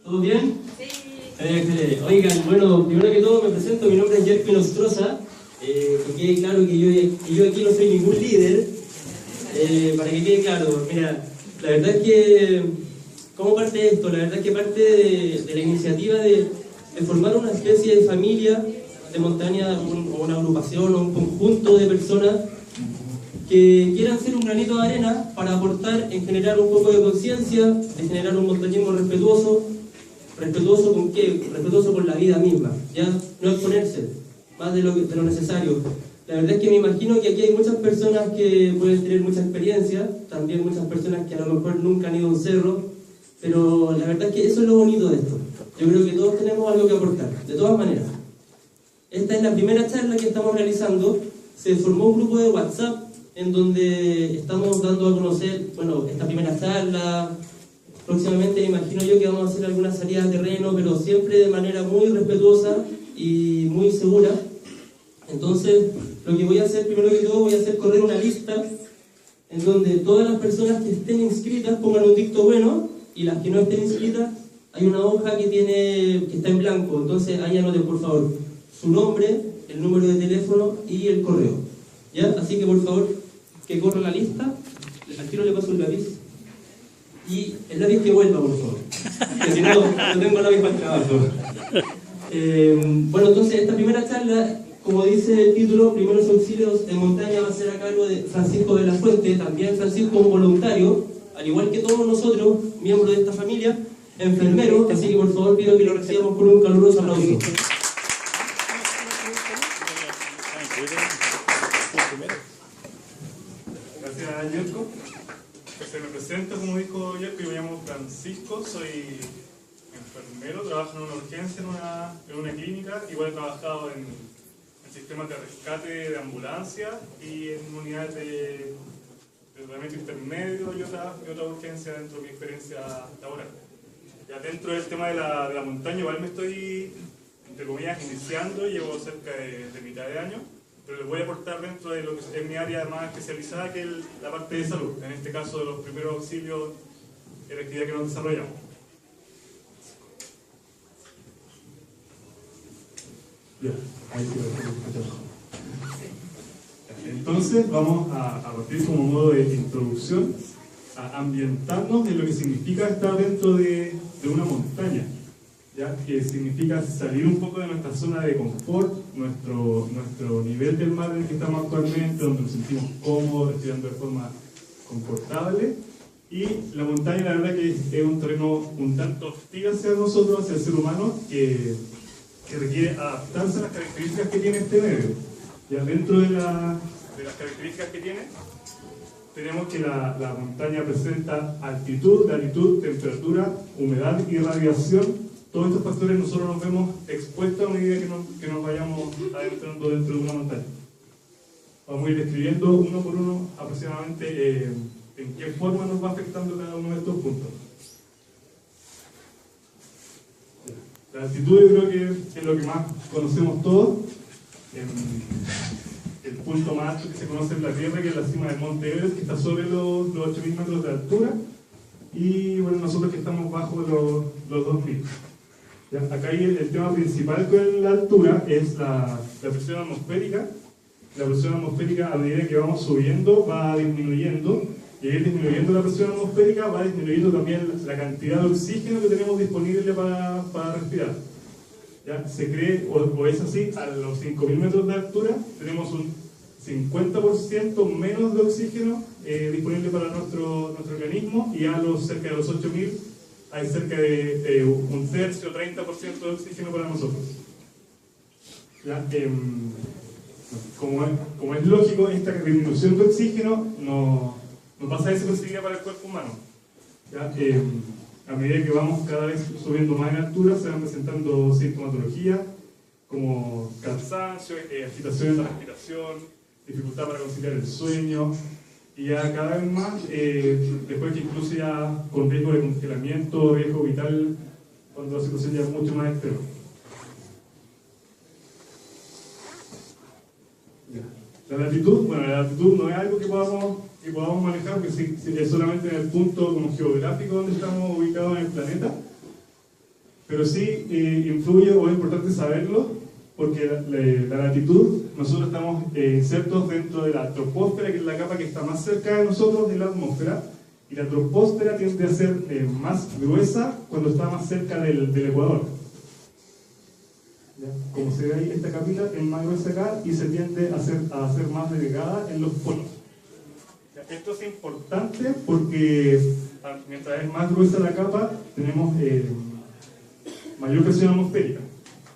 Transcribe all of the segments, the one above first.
¿Todo bien? Sí. Oigan, bueno, primero que todo me presento, mi nombre es Jerky Nostroza. Que quede claro que yo aquí no soy ningún líder. Para que quede claro, mira, la verdad es que, ¿cómo parte esto? La verdad es que parte de la iniciativa de formar una especie de familia de montaña, o una agrupación o un conjunto de personas que quieran hacer un granito de arena para aportar en generar un poco de conciencia, de generar un montañismo respetuoso. ¿Respetuoso con qué? Respetuoso con la vida misma, ¿ya? No exponerse más de lo necesario. La verdad es que me imagino que aquí hay muchas personas que pueden tener mucha experiencia, también muchas personas que a lo mejor nunca han ido a un cerro, pero la verdad es que eso es lo bonito de esto. Yo creo que todos tenemos algo que aportar, de todas maneras. Esta es la primera charla que estamos realizando. Se formó un grupo de WhatsApp en donde estamos dando a conocer, bueno, esta primera charla. Próximamente me imagino yo que vamos a hacer algunas salidas a terreno, pero siempre de manera muy respetuosa y muy segura. Entonces, lo que voy a hacer, primero que todo, voy a hacer correr una lista en donde todas las personas que estén inscritas pongan un dicto bueno, y las que no estén inscritas, hay una hoja que está en blanco. Entonces, ahí anoten, por favor, su nombre, el número de teléfono y el correo. ¿Ya? Así que, por favor, que corra la lista. Al tiro le paso el lápiz. Y el lápiz que vuelva, por favor. Que si no, no tengo lápiz para el trabajo. Bueno, entonces, esta primera charla, como dice el título, Primeros Auxilios en Montaña, va a ser a cargo de Francisco de la Fuente. También Francisco, un voluntario, al igual que todos nosotros, miembros de esta familia, enfermero. Así que, por favor, pido que lo recibamos con un caluroso aplauso. Gracias, Yerko. Se me presenta, como dijo Yerko, yo me llamo Francisco, soy enfermero, trabajo en una urgencia en una clínica. Igual he trabajado en sistemas de rescate de ambulancia y en unidades de tratamiento intermedio y otra urgencia dentro de mi experiencia laboral. Ya dentro del tema de la montaña, igual me estoy, entre comillas, iniciando, llevo cerca de mitad de año, pero les voy a aportar dentro de lo que es mi área más especializada, que es la parte de salud, en este caso de los primeros auxilios en la actividad que nos desarrollamos. Ya, ahí sí. Entonces vamos a partir como modo de introducción a ambientarnos en lo que significa estar dentro de una montaña, ¿ya? Que significa salir un poco de nuestra zona de confort, nuestro nivel del mar en el que estamos actualmente, donde nos sentimos cómodos, respirando de forma confortable. Y la montaña, la verdad que es un terreno un tanto hostil hacia nosotros, hacia el ser humano, que requiere adaptarse a las características que tiene este medio. Ya dentro de las características que tiene, tenemos que la montaña presenta altitud, latitud, temperatura, humedad y radiación. Todos estos factores nosotros nos vemos expuestos a medida que nos vayamos adentrando dentro de una montaña. Vamos a ir describiendo uno por uno aproximadamente en qué forma nos va afectando cada uno de estos puntos. La altitud yo creo que es lo que más conocemos todos. El punto más alto que se conoce en la Tierra, que es la cima del Monte Everest, que está sobre los 8.000 metros de altura, y bueno, nosotros que estamos bajo los 2.000. ¿Ya? Acá hay el tema principal con la altura es la presión atmosférica. La presión atmosférica, a medida que vamos subiendo, va disminuyendo, y al ir disminuyendo la presión atmosférica va disminuyendo también la cantidad de oxígeno que tenemos disponible para respirar. ¿Ya? Se cree, o es así, a los 5.000 metros de altura tenemos un 50% menos de oxígeno disponible para nuestro organismo, y a cerca de los 8.000 hay cerca de un tercio, 30% de oxígeno para nosotros. ¿Ya? Como es lógico, esta disminución de oxígeno no pasa desapercibida para el cuerpo humano. ¿Ya? A medida que vamos cada vez subiendo más en altura, se van presentando sintomatología como cansancio, agitación en la respiración, dificultad para conciliar el sueño, y ya cada vez más, después que incluso ya con riesgo de congelamiento, riesgo vital, cuando la situación ya es mucho más extrema. La latitud, bueno, la latitud no es algo que podamos manejar, porque es solamente en el punto como geográfico donde estamos ubicados en el planeta. pero sí influye, o es importante saberlo, porque la latitud, nosotros estamos insertos dentro de la troposfera, que es la capa que está más cerca de nosotros de la atmósfera, y la troposfera tiende a ser más gruesa cuando está más cerca del ecuador. ¿Ya? Como se ve ahí, esta capita es más gruesa acá y se tiende a ser más delgada en los polos. ¿Ya? Esto es importante porque mientras es más gruesa la capa, tenemos mayor presión atmosférica.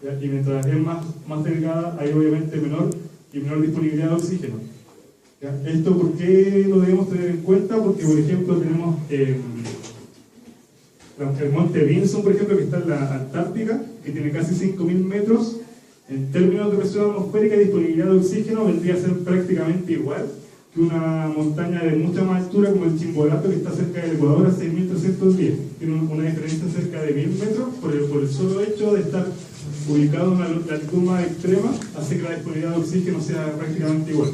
¿Ya? Y mientras es más delgada, hay obviamente menor disponibilidad de oxígeno. ¿Ya? ¿Esto por qué lo debemos tener en cuenta? Porque, por ejemplo, tenemos el monte Vinson, por ejemplo, que está en la Antártica, que tiene casi 5.000 metros. En términos de presión atmosférica y disponibilidad de oxígeno, vendría a ser prácticamente igual que una montaña de mucha más altura como el Chimborazo, que está cerca del Ecuador, a 6.310. Tiene una diferencia cerca de 1.000 metros por el solo hecho de estar ubicado en una latitud más extrema, hace que la disponibilidad de oxígeno sea prácticamente igual.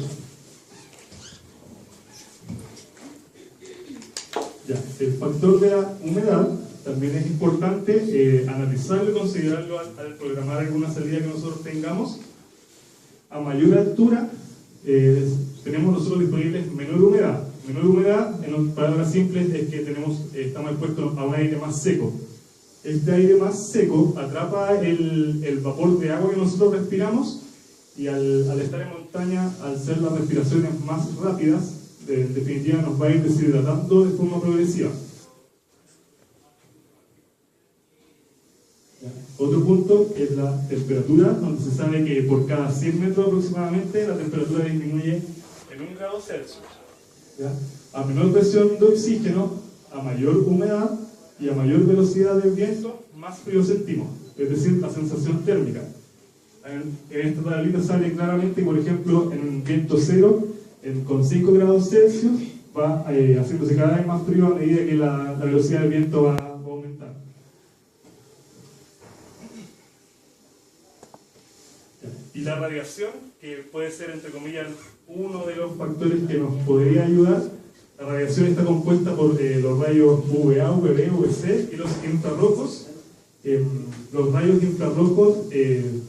Ya, el factor de la humedad también es importante analizarlo y considerarlo al programar alguna salida que nosotros tengamos. A mayor altura tenemos nosotros disponibles menor humedad. Menor humedad, en palabras simples, es que estamos expuestos a un aire más seco. Este aire más seco atrapa el vapor de agua que nosotros respiramos, y al estar en montaña, al ser las respiraciones más rápidas, en definitiva nos va a ir deshidratando de forma progresiva. Otro punto es la temperatura, donde se sabe que por cada 100 metros aproximadamente la temperatura disminuye en 1 grado Celsius. ¿Ya? A menor presión de oxígeno, a mayor humedad y a mayor velocidad del viento, más frío sentimos, es decir, la sensación térmica. En esta tablita sale claramente, por ejemplo, en un viento cero, con 5 grados Celsius, va haciéndose cada vez más frío a medida que la velocidad del viento va aumentando. Y la radiación, que puede ser, entre comillas, uno de los factores que nos podría ayudar. La radiación está compuesta por los rayos UVA, UVB, UVC y los infrarrojos. Los rayos infrarrojos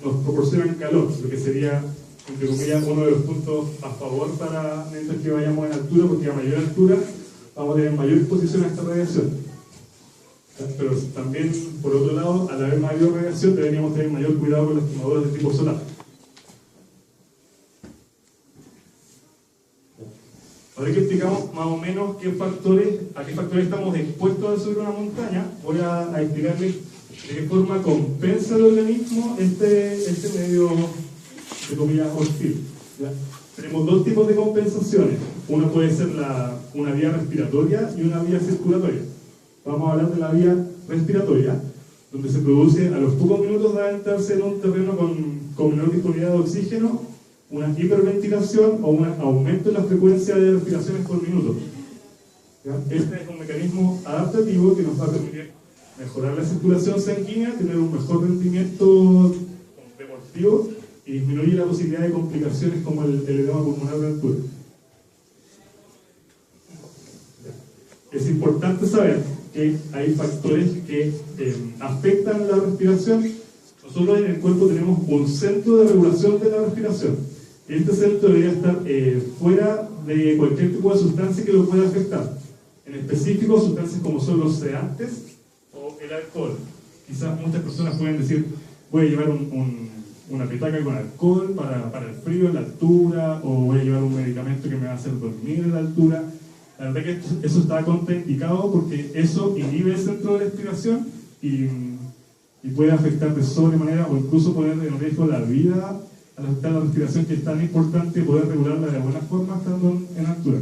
nos proporcionan calor, lo que sería, entre comillas, uno de los puntos a favor para mientras que vayamos en altura, porque a mayor altura vamos a tener mayor exposición a esta radiación. Pero también, por otro lado, al haber mayor radiación, deberíamos tener mayor cuidado con las quemaduras de tipo solar. Ahora que explicamos más o menos a qué factores estamos expuestos al subir una montaña, voy a explicarles de qué forma compensa el organismo este medio, de comillas, hostil. ¿Ya? Tenemos dos tipos de compensaciones. Una puede ser una vía respiratoria y una vía circulatoria. Vamos a hablar de la vía respiratoria, donde se produce a los pocos minutos de adentrarse en un terreno con menor disponibilidad de oxígeno, una hiperventilación o un aumento en la frecuencia de respiraciones por minuto. ¿Ya? Este es un mecanismo adaptativo que nos va a permitir mejorar la circulación sanguínea, tener un mejor rendimiento deportivo y disminuir la posibilidad de complicaciones como el edema pulmonar de altura. Es importante saber que hay factores que afectan la respiración. Nosotros en el cuerpo tenemos un centro de regulación de la respiración. Este centro debería estar fuera de cualquier tipo de sustancia que lo pueda afectar. En específico, sustancias como son los sedantes o el alcohol. Quizás muchas personas pueden decir, voy a llevar una petaca con alcohol para el frío en la altura, o voy a llevar un medicamento que me va a hacer dormir en la altura. La verdad que eso está contraindicado porque eso inhibe el centro de respiración y puede afectar de sobremanera o incluso poner en riesgo la vida al afectar la respiración, que es tan importante poder regularla de buena forma estando en altura.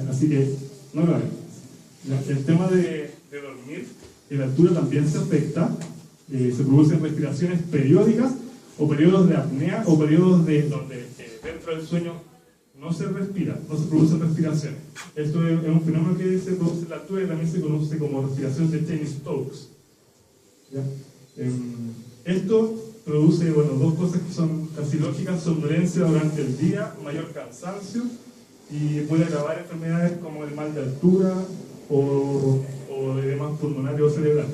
Así que no lo hagan. El tema de dormir en altura también se afecta. Se producen respiraciones periódicas o periodos de apnea o periodos donde dentro del sueño no se respira, no se producen respiraciones. Esto es un fenómeno que se produce en la altura y también se conoce como respiración de Cheyne-Stokes. Esto produce, dos cosas que son casi lógicas: somnolencia durante el día, mayor cansancio, y puede agravar enfermedades como el mal de altura o o edemas pulmonares o cerebrales.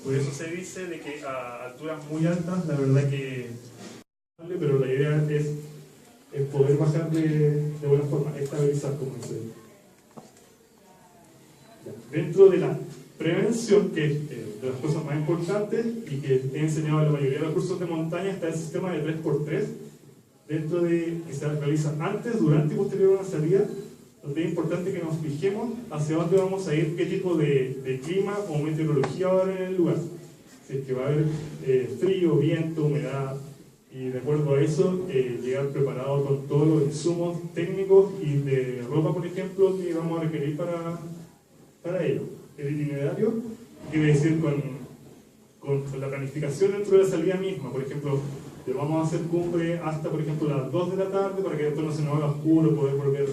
Por eso se dice de que a alturas muy altas, la verdad que... Pero la idea es poder bajar de buena forma, estabilizar, como dice. Dentro de la prevención, que es de las cosas más importantes y que he enseñado en la mayoría de los cursos de montaña, está el sistema de 3x3, dentro de que se realiza antes, durante y posterior a una salida, donde es importante que nos fijemos hacia dónde vamos a ir, qué tipo de clima o meteorología va a haber en el lugar. Si es que va a haber frío, viento, humedad, y de acuerdo a eso, llegar preparado con todos los insumos técnicos y de ropa, por ejemplo, que vamos a requerir para ello. El itinerario quiere decir con la planificación dentro de la salida misma. Por ejemplo, vamos a hacer cumbre hasta, por ejemplo, las 2 de la tarde para que después no se nos haga oscuro, poder volver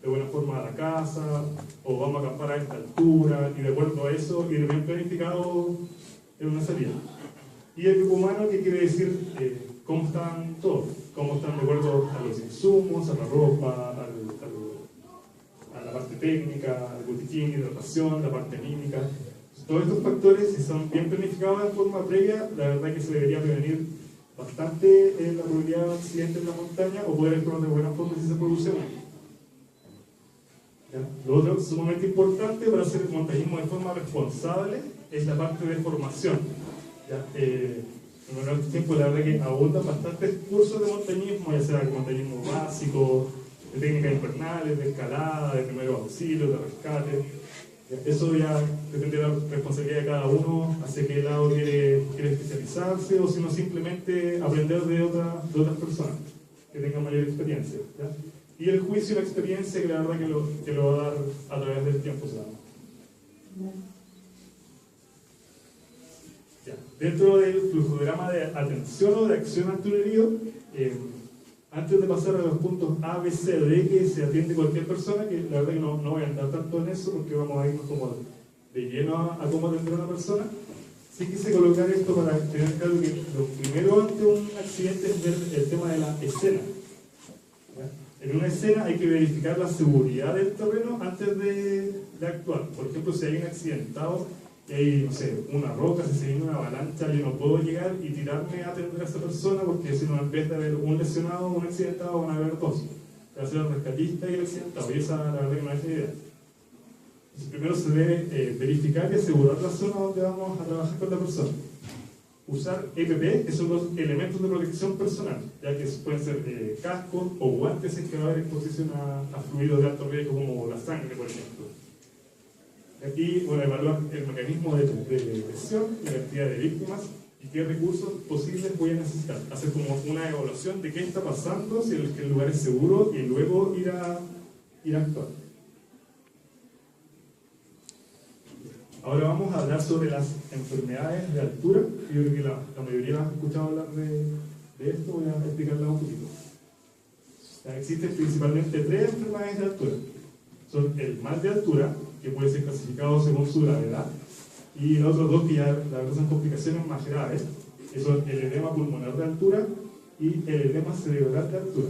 de buena forma a la casa, o vamos a acampar a esta altura, y de acuerdo a eso, ir bien planificado en una salida. Y el grupo humano, que quiere decir cómo están todos, cómo están de acuerdo a los insumos, a la ropa, a la parte técnica, al botiquín, hidratación, la parte anímica. Todos estos factores, si son bien planificados de forma previa, la verdad que se debería prevenir bastante la probabilidad de accidentes en la montaña o poder explorar de buena forma si se produce uno. Lo otro sumamente importante para hacer el montañismo de forma responsable es la parte de formación. En nuestro tiempo, la verdad que abundan bastantes cursos de montañismo, ya sea montañismo básico, de técnicas invernales, de escalada, de primeros auxilios, de rescate. Eso ya depende de la responsabilidad de cada uno, hacia qué lado quiere especializarse, o si no simplemente aprender de otras personas que tengan mayor experiencia. ¿Ya? Y el juicio y la experiencia, que la verdad que lo va a dar a través del tiempo. Dentro del flujograma de atención o de acción ante un herido, antes de pasar a los puntos A, B, C, D que se atiende cualquier persona, que la verdad que no voy a andar tanto en eso porque vamos a irnos como de lleno a cómo atender a una persona, sí quise colocar esto para tener claro que lo primero ante un accidente es ver el tema de la escena. ¿Ya? En una escena hay que verificar la seguridad del terreno antes de actuar. Por ejemplo, si hay un accidentado y hay, no sé, una roca, si se viene una avalancha, yo no puedo llegar y tirarme a atender a esa persona, porque si no, en vez de haber un lesionado o un accidentado, van a haber dos. Va a ser el rescatista y el accidentado, y esa la verdad que no es la idea. Entonces, primero se debe verificar y asegurar la zona donde vamos a trabajar con la persona. Usar EPP, que son los elementos de protección personal, ya que pueden ser cascos o guantes en que va a haber exposición a fluidos de alto riesgo como la sangre, por ejemplo. Aquí, bueno, evaluar el mecanismo de presión, la cantidad de víctimas y qué recursos posibles voy a necesitar. Hacer como una evaluación de qué está pasando, si el lugar es seguro, y luego ir a actuar. Ahora vamos a hablar sobre las enfermedades de altura. Yo creo que la mayoría han escuchado hablar de esto, voy a explicarlas un poquito. Existen principalmente 3 enfermedades de altura. Son el mal de altura, que puede ser clasificado según su gravedad, y los otros 2 que ya la verdad son complicaciones más graves, que son el edema pulmonar de altura y el edema cerebral de altura.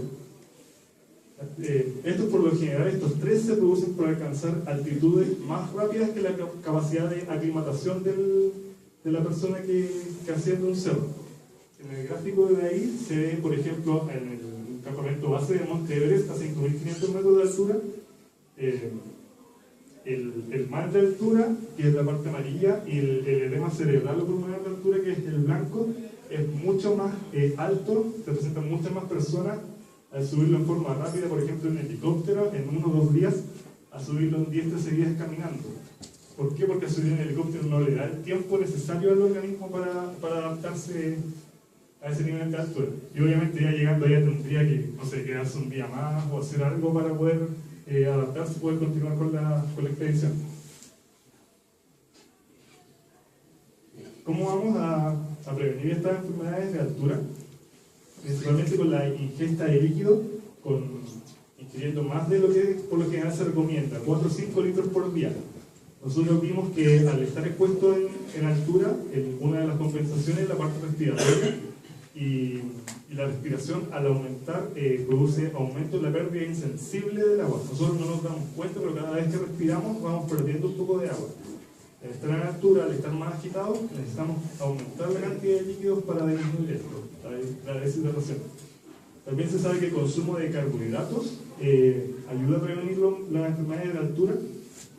Estos, por lo general, estos 3 se producen por alcanzar altitudes más rápidas que la capacidad de aclimatación de la persona que asciende un cerro. En el gráfico de ahí se ve, por ejemplo, en el campamento base de Monte Everest a 5.500 metros de altura, el mal de altura, que es la parte amarilla, y el edema cerebral o pulmonar de altura, que es el blanco, es mucho más alto, se presentan muchas más personas al subirlo en forma rápida, por ejemplo en helicóptero, en 1 o 2 días, a subirlo en 10-13 días caminando. ¿Por qué? Porque a subir en helicóptero no le da el tiempo necesario al organismo para adaptarse a ese nivel de altura. Y obviamente ya llegando allá tendría que, no sé, quedarse un día más o hacer algo para poder adaptarse y poder continuar con la expedición. ¿Cómo vamos a prevenir estas enfermedades de altura? Principalmente con la ingesta de líquido, ingiriendo más de lo que por lo general se recomienda, 4 o 5 litros por día. Nosotros vimos que al estar expuesto en altura, una de las compensaciones es la parte respiratoria, y Y la respiración, al aumentar, produce aumento en la pérdida insensible del agua. Nosotros no nos damos cuenta, pero cada vez que respiramos vamos perdiendo un poco de agua. Al estar en altura, al estar más agitados, necesitamos aumentar la cantidad de líquidos para disminuir esto, la deshidratación. También se sabe que el consumo de carbohidratos ayuda a prevenir las enfermedades de altura,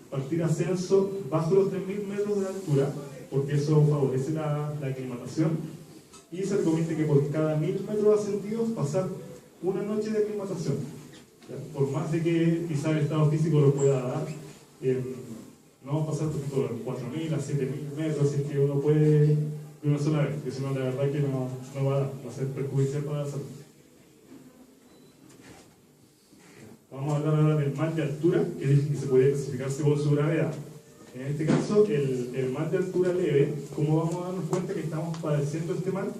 partir ascenso bajo los 3.000 metros de altura, porque eso favorece la aclimatación. Y se recomienda que por cada 1.000 metros ascendidos pasar una noche de aclimatación. Por más de que quizá el estado físico lo pueda dar, no pasar por ejemplo de 4.000 a 7.000 metros, si es que uno puede de una sola vez, porque si no la verdad que no va a ser perjudicial para la salud. Vamos a hablar ahora del mal de altura, que dije que se puede clasificar según su gravedad. En este caso, el mal de altura leve, ¿cómo vamos a darnos cuenta que estamos padeciendo este mal?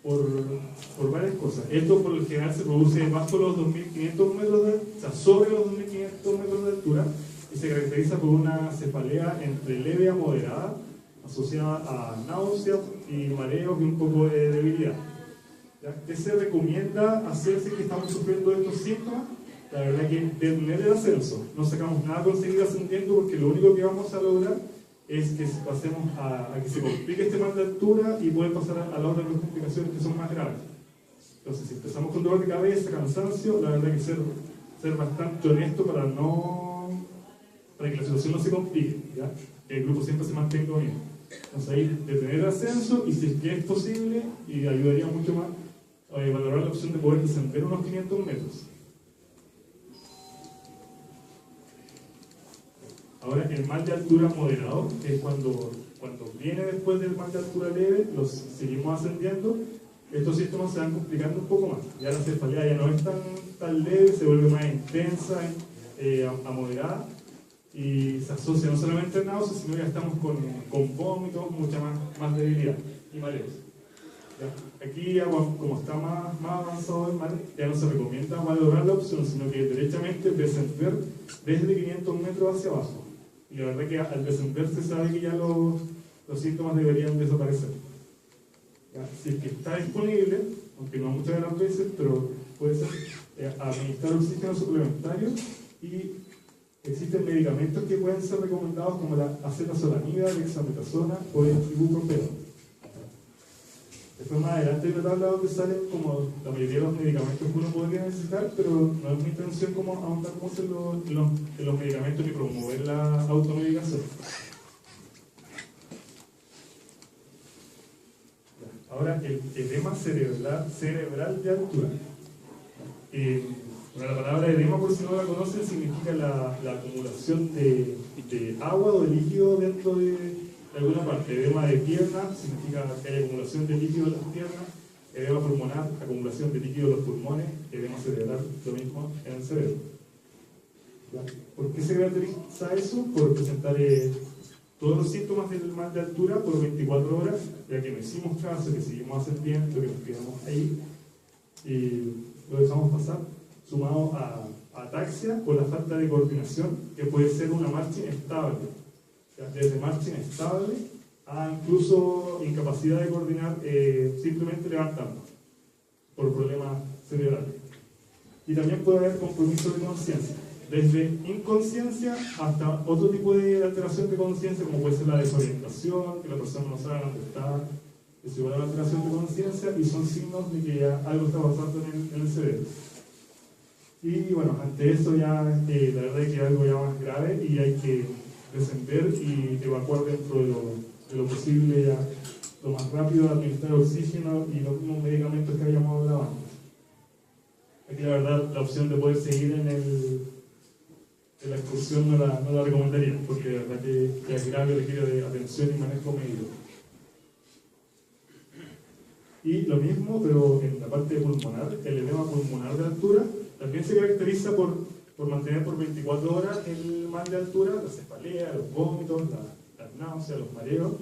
Por varias cosas. Esto por lo general se produce bajo los 2.500 metros o sea, sobre los 2.500 metros de altura, y se caracteriza por una cefalea entre leve a moderada, asociada a náuseas y mareos y un poco de debilidad. ¿Ya? ¿Qué se recomienda hacer si estamos sufriendo estos síntomas? La verdad que detener el ascenso. No sacamos nada con seguir ascendiendo, porque lo único que vamos a lograr es que pasemos a que se complique este mal de altura y poder pasar a las otras complicaciones que son más graves. Entonces, si empezamos con dolor de cabeza, cansancio, la verdad que ser bastante honesto para que la situación no se complique, ¿ya? Que el grupo siempre se mantenga unido. Entonces ahí detener el ascenso, y si es que es posible, y ayudaría mucho más, valorar la opción de poder descender unos 500 metros. Ahora, el mal de altura moderado, que es cuando viene después del mal de altura leve, los seguimos ascendiendo, estos síntomas se van complicando un poco más. Ya la cefalea ya no es tan leve, se vuelve más intensa, a moderada, y se asocia no solamente a náuseas, sino que ya estamos con vómitos, mucha más debilidad y mareos. ¿Ya? Aquí, como está más avanzado el mal, ya no se recomienda valorar la opción, sino que derechamente descender desde 500 metros hacia abajo. Y la verdad que al descender se sabe que ya los síntomas deberían desaparecer. ¿Ya? Si es que está disponible, aunque no muchas de las veces, pero puede ser administrar oxígeno suplementario, y existen medicamentos que pueden ser recomendados como la acetazolamida, dexametasona o el ibuprofeno. Después más adelante hay una tabla donde salen como la mayoría de los medicamentos que uno podría necesitar, pero no es mi intención como ahondar mucho en los medicamentos ni promover la automedicación. Ahora, el edema cerebral de altura. La palabra edema, por si no la conocen, significa la acumulación de agua o de líquido dentro de alguna parte. Edema de piernas significa que hay acumulación de líquido en las piernas. Edema pulmonar, acumulación de líquido en los pulmones. Edema cerebral, lo mismo en el cerebro. ¿Por qué se caracteriza eso? Por presentar todos los síntomas del mal de altura por 24 horas, ya que no hicimos caso, que seguimos ascendiendo, que nos quedamos ahí y lo dejamos pasar, sumado a ataxia o la falta de coordinación, que puede ser una marcha inestable. Desde marcha inestable a incluso incapacidad de coordinar simplemente levantando por problemas cerebrales. Y también puede haber compromiso de conciencia, desde inconsciencia hasta otro tipo de alteración de conciencia, como puede ser la desorientación, que la persona no sabe dónde está. Es igual a la alteración de conciencia, y son signos de que ya algo está pasando en el cerebro. Y bueno, ante eso ya la verdad es que hay algo ya más grave, y hay que descender y evacuar dentro de lo posible, ya lo más rápido, administrar oxígeno y los mismos medicamentos que habíamos hablado antes. Aquí la verdad la opción de poder seguir en la excursión no la recomendaría, porque la verdad que es grave, requiere de atención y manejo médico. Y lo mismo, pero en la parte pulmonar, el edema pulmonar de altura también se caracteriza por mantener por 24 horas el mal de altura, la cefalea, los vómitos, las náuseas, los mareos,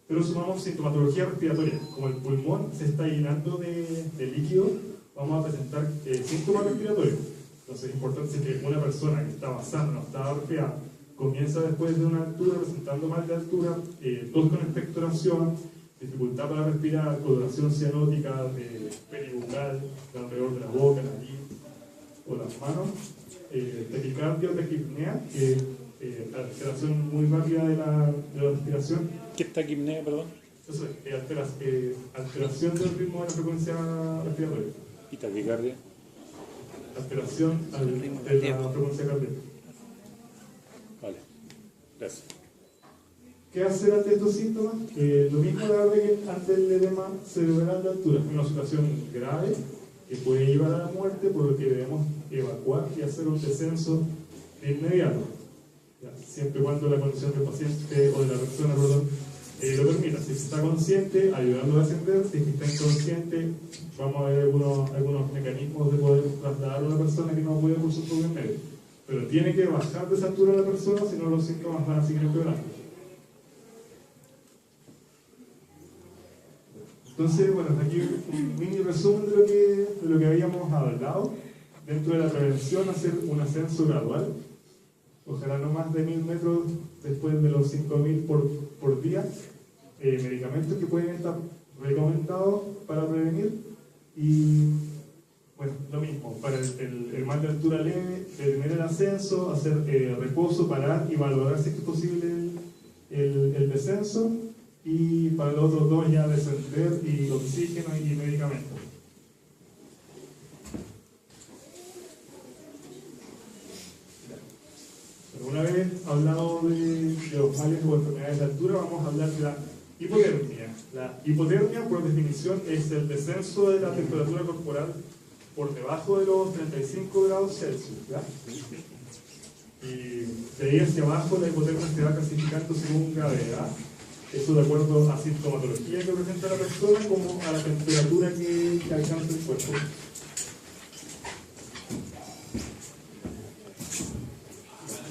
pero sumamos sintomatología respiratoria. Como el pulmón se está llenando de líquido, vamos a presentar síntomas respiratorios. Entonces es importante que una persona que estaba sana, no estaba resfriada, comienza después de una altura presentando mal de altura, tos con expectoración, dificultad para respirar, coloración cianótica peribucal, alrededor de la boca, nariz o las manos, taquicardia o taquipnea, que es alteración muy rápida de la respiración. ¿Qué es taquipnea, perdón? Eso es, alteración del ritmo de la frecuencia respiratoria. ¿Y taquicardia? Alteración de la frecuencia cardíaca. Vale, gracias. ¿Qué hacer ante estos síntomas? Lo mismo la verdad que ante el edema cerebral de altura. Es una situación grave que puede llevar a la muerte, por lo que debemos evacuar y hacer un descenso de inmediato. Ya, siempre y cuando la condición del paciente o de la persona, perdón, lo permita. Si está consciente, ayudarlo a descender. Si está inconsciente, vamos a ver algunos mecanismos de poder trasladar a una persona que no puede por sus propios medios. Pero tiene que bajar de esa altura la persona, si no los síntomas van a seguir empeorando. Entonces, bueno, aquí un mini resumen de lo que habíamos hablado. Dentro de la prevención, hacer un ascenso gradual. Ojalá no más de 1000 metros después de los 5000 por día. Medicamentos que pueden estar recomendados para prevenir. Y, bueno, lo mismo, para el mal de altura leve, detener el ascenso, hacer reposo, parar y valorar si es posible el descenso. Y para los otros dos ya descender y oxígeno y medicamentos. Pero una vez hablado de los males o enfermedades de altura, vamos a hablar de la hipotermia. La hipotermia, por definición, es el descenso de la temperatura corporal por debajo de los 35 grados Celsius. ¿Ya? Y de ahí hacia abajo la hipotermia se va clasificando según gravedad. Eso de acuerdo a la sintomatología que presenta la persona como a la temperatura que alcanza el cuerpo.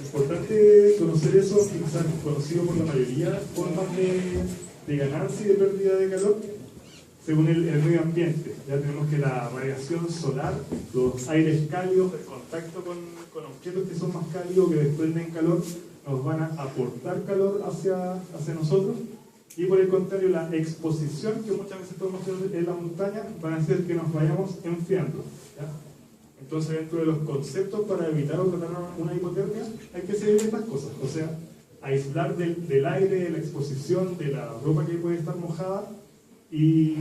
Importante conocer eso, quizás conocido por la mayoría, formas de ganancia y de pérdida de calor según el medio ambiente. Ya tenemos que la radiación solar, los aires cálidos, el contacto con objetos que son más cálidos, que desprenden calor, nos van a aportar calor hacia nosotros, y por el contrario la exposición que muchas veces podemos hacer en la montaña van a hacer que nos vayamos enfriando. ¿Ya? Entonces, dentro de los conceptos para evitar o tratar una hipotermia hay que seguir estas cosas, o sea, aislar del aire, de la exposición, de la ropa que puede estar mojada, y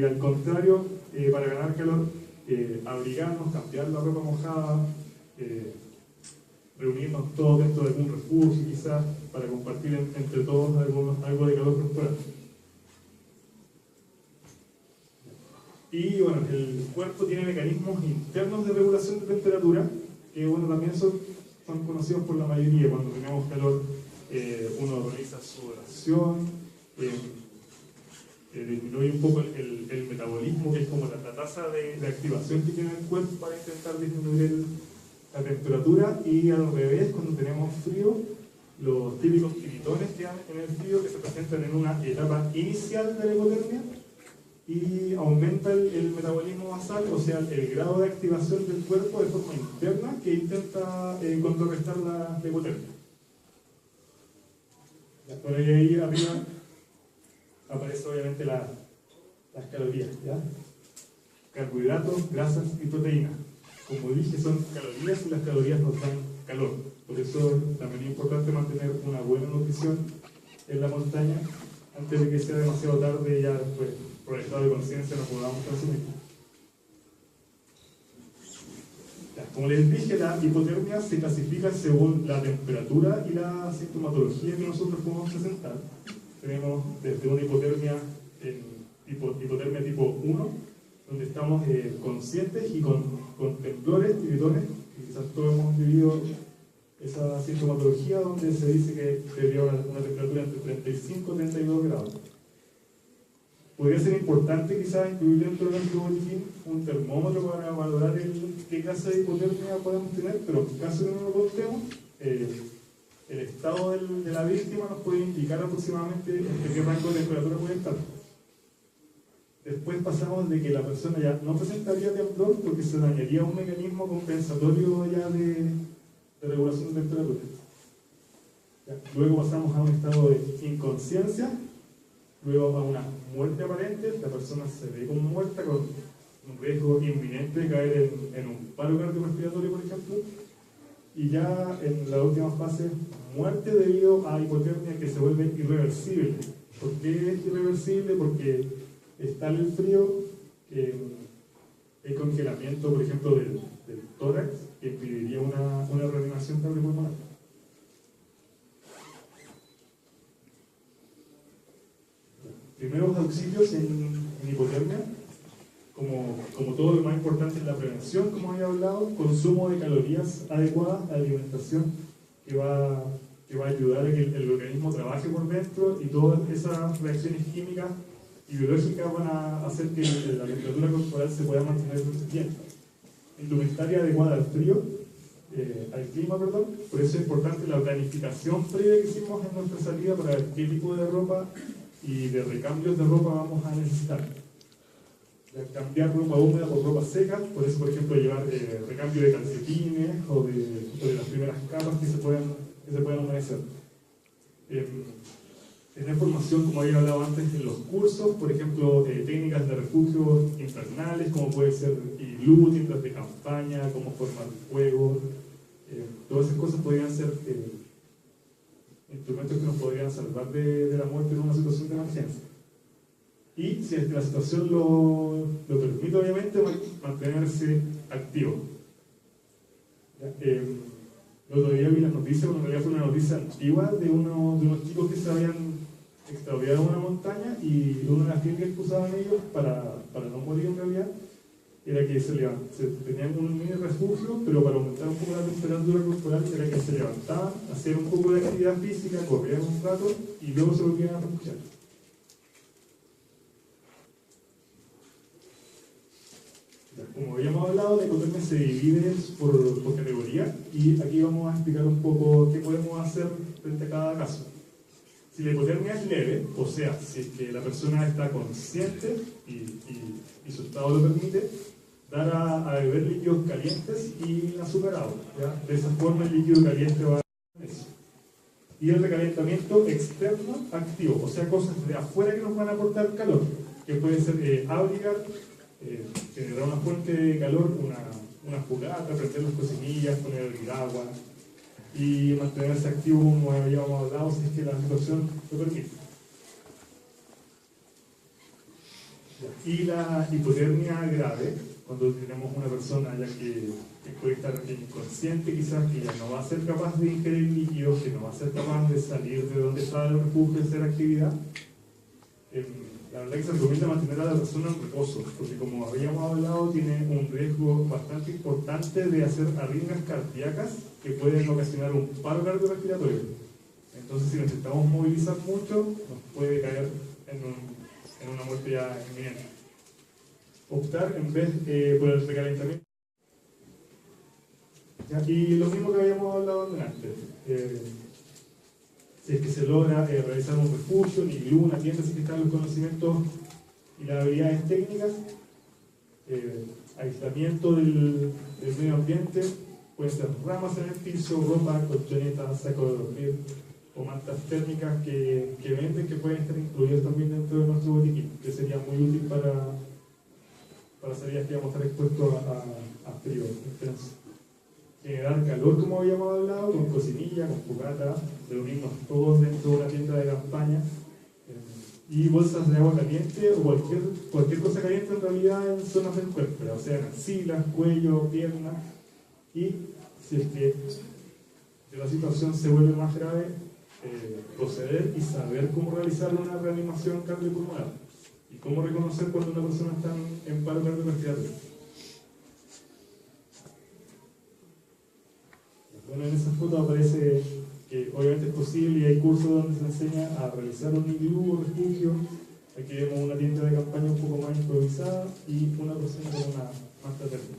al contrario, para ganar calor, abrigarnos, cambiar la ropa mojada, reunirnos todos dentro de algún refugio quizás para compartir entre todos algo de calor corporal. Y bueno, el cuerpo tiene mecanismos internos de regulación de temperatura que bueno, también son conocidos por la mayoría. Cuando tenemos calor, uno realiza sudoración, disminuye un poco el metabolismo, que es como la tasa de activación que tiene el cuerpo para intentar disminuir la temperatura, y al revés, cuando tenemos frío, los típicos tiritones que hay en el frío, que se presentan en una etapa inicial de la hipotermia, y aumenta el metabolismo basal, o sea, el grado de activación del cuerpo de forma interna que intenta contrarrestar la hipotermia. Por ahí arriba aparece obviamente las calorías, ¿ya? Carbohidratos, grasas y proteínas. Como dije, son calorías y las calorías nos dan calor. Por eso también es importante mantener una buena nutrición en la montaña antes de que sea demasiado tarde y ya después, por el estado de conciencia, no podamos consumir. Como les dije, la hipotermia se clasifica según la temperatura y la sintomatología que nosotros podemos presentar. Tenemos desde una hipotermia tipo 1, donde estamos conscientes y con temblores, tiritones, y quizás todos hemos vivido esa sintomatología donde se dice que debería haber una temperatura entre 35 y 32 grados. Podría ser importante quizás incluir dentro del boletín un termómetro para valorar qué clase de hipotermia podemos tener, pero en caso de que no lo contemos, el estado de la víctima nos puede indicar aproximadamente en qué rango de temperatura puede estar. Después pasamos de que la persona ya no presentaría temblor porque se dañaría un mecanismo compensatorio ya de regulación de temperatura. Ya. Luego pasamos a un estado de inconsciencia, luego a una muerte aparente, la persona se ve como muerta con un riesgo inminente de caer en un paro cardiorrespiratorio, por ejemplo, y ya en la última fase, muerte debido a hipotermia que se vuelve irreversible. ¿Por qué es irreversible? Porque es tal el frío que el congelamiento, por ejemplo, del tórax, que impediría una reanimación cardiopulmonar. Primeros auxilios en hipotermia, como todo lo más importante es la prevención, como había hablado, consumo de calorías adecuadas, alimentación que va a ayudar a que el organismo trabaje por dentro y todas esas reacciones químicas y biológicas van a hacer que la temperatura corporal se pueda mantener bien. Indumentaria adecuada al frío, al clima, perdón. Por eso es importante la planificación previa que hicimos en nuestra salida para ver qué tipo de ropa y de recambios de ropa vamos a necesitar. Cambiar ropa húmeda por ropa seca, por eso, por ejemplo, llevar recambio de calcetines o de las primeras capas que se puedan humedecer. Tener formación, como había hablado antes, en los cursos, por ejemplo, técnicas de refugio infernales, como puede ser iglú, tiendas de campaña, cómo formar fuego. Todas esas cosas podrían ser instrumentos que nos podrían salvar de la muerte en una situación de emergencia. Y si es que la situación lo permite, obviamente, mantenerse activo. El otro día vi las noticias, pero en realidad fue una noticia antigua de unos chicos que se habían extraviado en una montaña, y una de las técnicas que usaban ellos para no morir en realidad era que se tenían un mini refugio, pero para aumentar un poco la temperatura corporal era que se levantaban, hacían un poco de actividad física, corrían un rato y luego se volvían a refugiar. Como habíamos hablado, la hipotermia se divide por categoría, y aquí vamos a explicar un poco qué podemos hacer frente a cada caso. Si la hipotermia es leve, o sea, si es que la persona está consciente y su estado lo permite, dar a beber líquidos calientes y azúcar agua. De esa forma el líquido caliente va a eso. Y el recalentamiento externo activo, o sea, cosas de afuera que nos van a aportar calor, que puede ser abrigar, generar una fuente de calor, una fogata, prender las cocinillas, poner el agua y mantenerse activo, como habíamos hablado, si es que la situación lo permite. Y la hipotermia grave, cuando tenemos una persona ya que puede estar inconsciente, quizás que ya no va a ser capaz de ingerir líquidos, que no va a ser capaz de salir de donde está el refugio y hacer actividad. La verdad que se recomienda mantener a la persona en reposo, porque como habíamos hablado, tiene un riesgo bastante importante de hacer arritmias cardíacas que pueden ocasionar un paro cardiorrespiratorio. Entonces, si necesitamos movilizar mucho, nos puede caer en una muerte ya inminente. Optar en vez por el recalentamiento. Y lo mismo que habíamos hablado antes. Si es que se logra realizar un refugio, un iglú, una tienda, si están los conocimientos y las habilidades técnicas, aislamiento del medio ambiente, pueden ser ramas en el piso, ropa, colchonetas, saco de dormir o mantas térmicas que venden, que pueden estar incluidas también dentro de nuestro botiquín, que sería muy útil para salidas que vamos a estar expuestos a frío intenso. Generar calor, como habíamos hablado, con cocinilla, con fogata, reunirnos todos dentro de una tienda de campaña, y bolsas de agua caliente o cualquier cosa caliente en realidad en zonas del cuerpo, o sea, en axilas, cuello, piernas. Y si es que la situación se vuelve más grave, proceder y saber cómo realizar una reanimación cardiopulmonar y cómo reconocer cuando una persona está en paro cardiorrespiratorio. Bueno, en esa foto aparece que obviamente es posible y hay cursos donde se enseña a realizar un iglú o refugio. Aquí vemos una tienda de campaña un poco más improvisada y una persona con una manta térmica.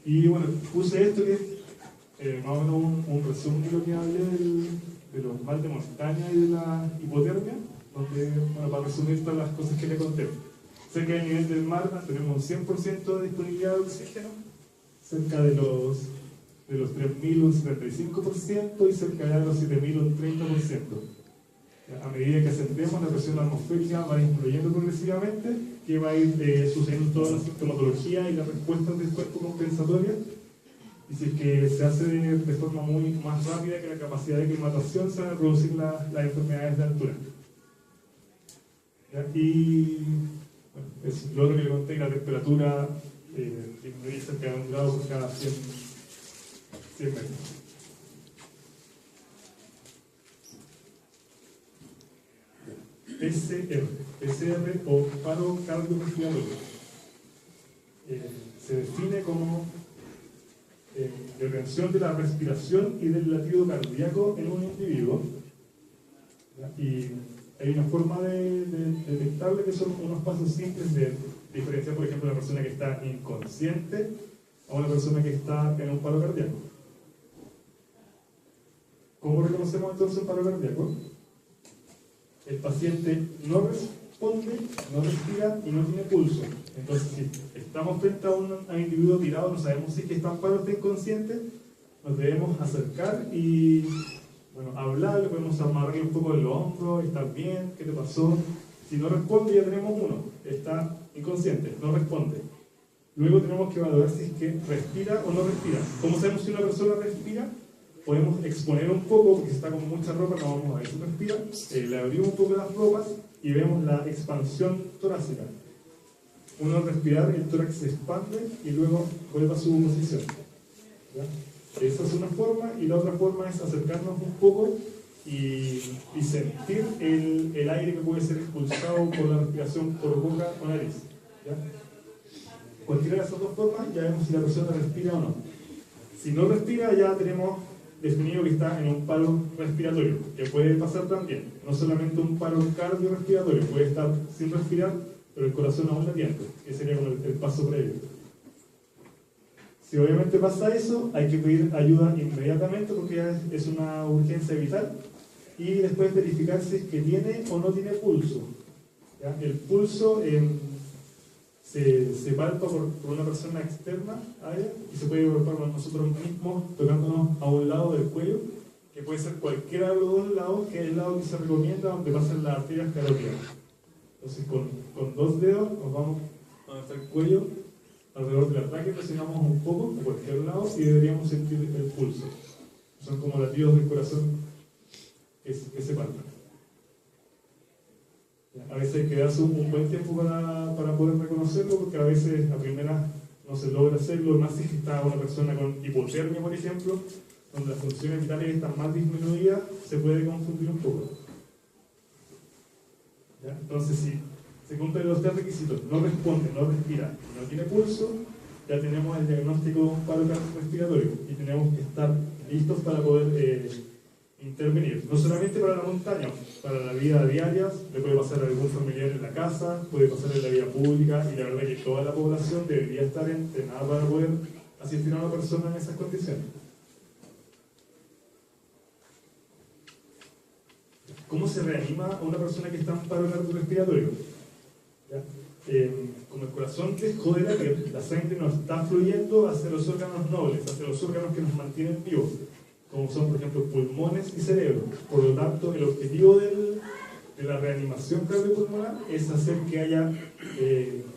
Y bueno, puse esto que es más o menos un resumen de lo que hablé de los mal de montaña y de la hipotermia, donde, bueno, para resumir todas las cosas que le conté. Cerca del nivel del mar tenemos un 100% de disponibilidad de oxígeno, cerca de los de los 3.000 un 75% y cerca de los 7.000 un 30%. A medida que ascendemos, la presión atmosférica va disminuyendo progresivamente, que va a ir sucediendo toda la sintomatología y las respuestas del cuerpo compensatoria. Y si es que se hace de forma muy más rápida que la capacidad de aclimatación, se van a producir las enfermedades de altura. ¿Ya? Y bueno, es lo otro que le conté, la temperatura disminuye cerca de 1 grado por cada 100 metros. PCR o paro cardiorrespiratorio. Se define como retención de la respiración y del latido cardíaco en un individuo. Y hay una forma de detectarle, que son unos pasos simples de diferenciar, por ejemplo, una persona que está inconsciente a una persona que está en un paro cardíaco. ¿Cómo reconocemos entonces un paro cardíaco? El paciente no responde, no respira y no tiene pulso. Entonces, si estamos frente a un individuo tirado, no sabemos si es que está en paro o está inconsciente, nos debemos acercar y hablarle, podemos amarrarle un poco el hombro, ¿estás bien? ¿Qué te pasó? Si no responde, ya tenemos uno, está inconsciente, no responde. Luego tenemos que evaluar si es que respira o no respira. ¿Cómo sabemos si una persona respira? Podemos exponer un poco, porque si está con mucha ropa no vamos a ver si respira. Le abrimos un poco las ropas y vemos la expansión torácica. Uno al respirar, el tórax se expande y luego vuelve a su posición. ¿Ya? Esa es una forma, y la otra forma es acercarnos un poco y sentir el aire que puede ser expulsado por la respiración por boca o nariz. ¿Ya? Cualquiera de esas dos formas ya vemos si la persona respira o no. Si no respira, ya tenemos definido que está en un paro respiratorio, que puede pasar también, no solamente un paro cardiorrespiratorio, puede estar sin respirar, pero el corazón aún latiendo, que sería como el paso previo. Si obviamente pasa eso, hay que pedir ayuda inmediatamente porque ya es una urgencia vital, y después verificar si es que tiene o no tiene pulso. ¿Ya? El pulso se palpa por una persona externa a ella y se puede palpar por nosotros mismos tocándonos a un lado del cuello, que puede ser cualquiera de los dos lados, que es el lado que se recomienda donde pasan las arterias carótidas. Entonces con 2 dedos nos vamos a nuestro cuello, alrededor de la tráquea, presionamos un poco a cualquier lado y deberíamos sentir el pulso. Son como latidos del corazón que se palpan. A veces hay que darse un buen tiempo para poder reconocerlo, porque a veces a primera no se logra hacerlo, más si está una persona con hipotermia, por ejemplo, donde las funciones vitales están más disminuidas, se puede confundir un poco. ¿Ya? Entonces, si se cumplen los 3 requisitos, no responde, no respira, no tiene pulso, ya tenemos el diagnóstico de un paro respiratorio y tenemos que estar listos para poder intervenir, no solamente para la montaña, para la vida diaria, le puede pasar a algún familiar en la casa, puede pasar en la vida pública, y la verdad que toda la población debería estar entrenada para poder asistir a una persona en esas condiciones. ¿Cómo se reanima a una persona que está en paro cardiorrespiratorio? Como el corazón dejó de latir, la sangre no está fluyendo hacia los órganos nobles, hacia los órganos que nos mantienen vivos, como son, por ejemplo, pulmones y cerebro. Por lo tanto, el objetivo de la reanimación cardiopulmonar es hacer que haya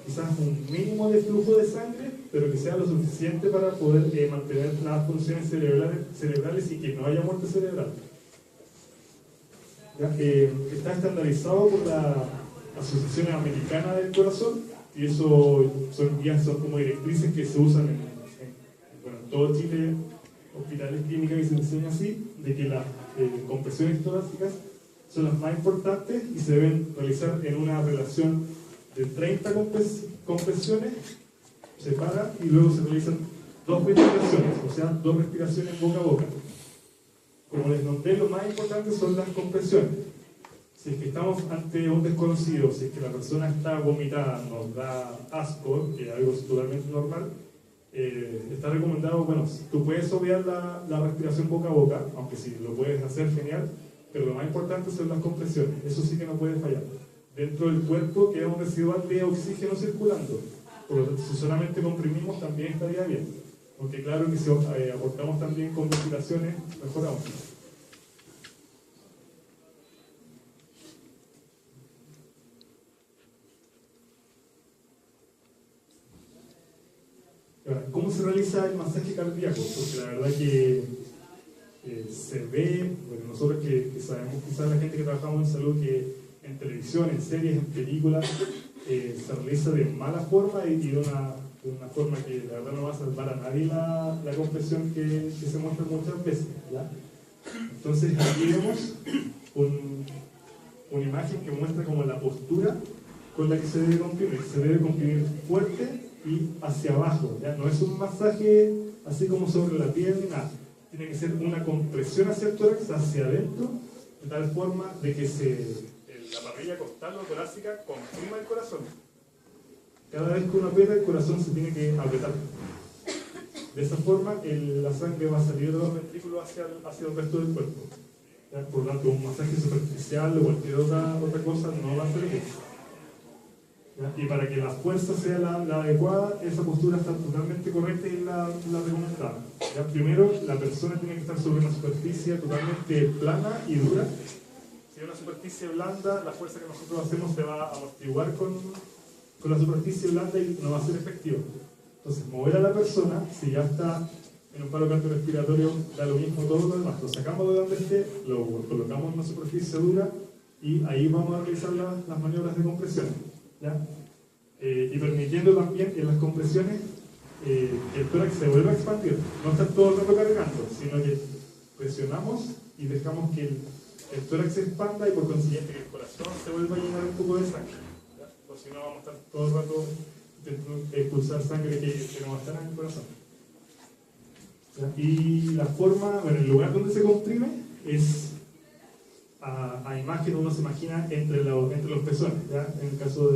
quizás un mínimo de flujo de sangre, pero que sea lo suficiente para poder mantener las funciones cerebrales y que no haya muerte cerebral. Está estandarizado por la Asociación Americana del Corazón, y eso son como directrices que se usan en todo Chile, hospitales clínicas, y se enseña así, de que las compresiones torácicas son las más importantes y se deben realizar en una relación de 30 compresiones, se para y luego se realizan 2 ventilaciones, o sea, 2 respiraciones boca a boca. Como les noté, lo más importante son las compresiones. Si es que estamos ante un desconocido, si es que la persona está vomitada, nos da asco, que es algo totalmente normal, está recomendado, bueno, tú puedes obviar la respiración boca a boca, aunque si lo puedes hacer, genial, pero lo más importante son las compresiones, eso sí que no puede fallar. Dentro del cuerpo queda un residual de oxígeno circulando, por lo tanto, si solamente comprimimos también estaría bien. Aunque claro que si aportamos también con ventilaciones, mejoramos. Ahora, ¿cómo se realiza el masaje cardíaco? Porque la verdad que se ve, bueno, nosotros que sabemos, quizás la gente que trabajamos en salud, que en televisión, en series, en películas, se realiza de mala forma y de una forma que la verdad no va a salvar a nadie la compresión que se muestra muchas veces, ¿ya? Entonces aquí vemos una imagen que muestra como la postura con la que se debe comprimir. Se debe comprimir fuerte y hacia abajo, ¿ya? No es un masaje así como sobre la piel ni nada. Tiene que ser una compresión hacia el tórax, hacia adentro, de tal forma de que la parrilla costal o torácica comprima el corazón. Cada vez que uno aprieta, el corazón se tiene que apretar. De esa forma, la sangre va a salir de los ventrículos hacia el resto del cuerpo. ¿Ya? Por lo tanto, un masaje superficial o cualquier otra cosa no va a servir. ¿Ya? Y para que la fuerza sea la adecuada, esa postura está totalmente correcta y la recomendada. ¿Ya? Primero, la persona tiene que estar sobre una superficie totalmente plana y dura. Si hay una superficie blanda, la fuerza que nosotros hacemos se va a amortiguar con la superficie blanda y no va a ser efectivo. Entonces, mover a la persona, si ya está en un paro cardiorrespiratorio, da lo mismo todo lo demás. Lo sacamos de donde esté, lo colocamos en una superficie dura y ahí vamos a realizar las maniobras de compresión, ¿ya? Y permitiendo también en las compresiones que el tórax se vuelva a expandir. No estar todo el rato cargando, sino que presionamos y dejamos que el tórax se expanda y por consiguiente que el corazón se vuelva a llenar un poco de sangre. ¿Ya? O si no, vamos a estar todo el rato intentando expulsar sangre que no va a estar en el corazón. ¿Ya? Y la forma, bueno, el lugar donde se comprime es a imagen, uno se imagina entre los pezones, ¿ya? En el caso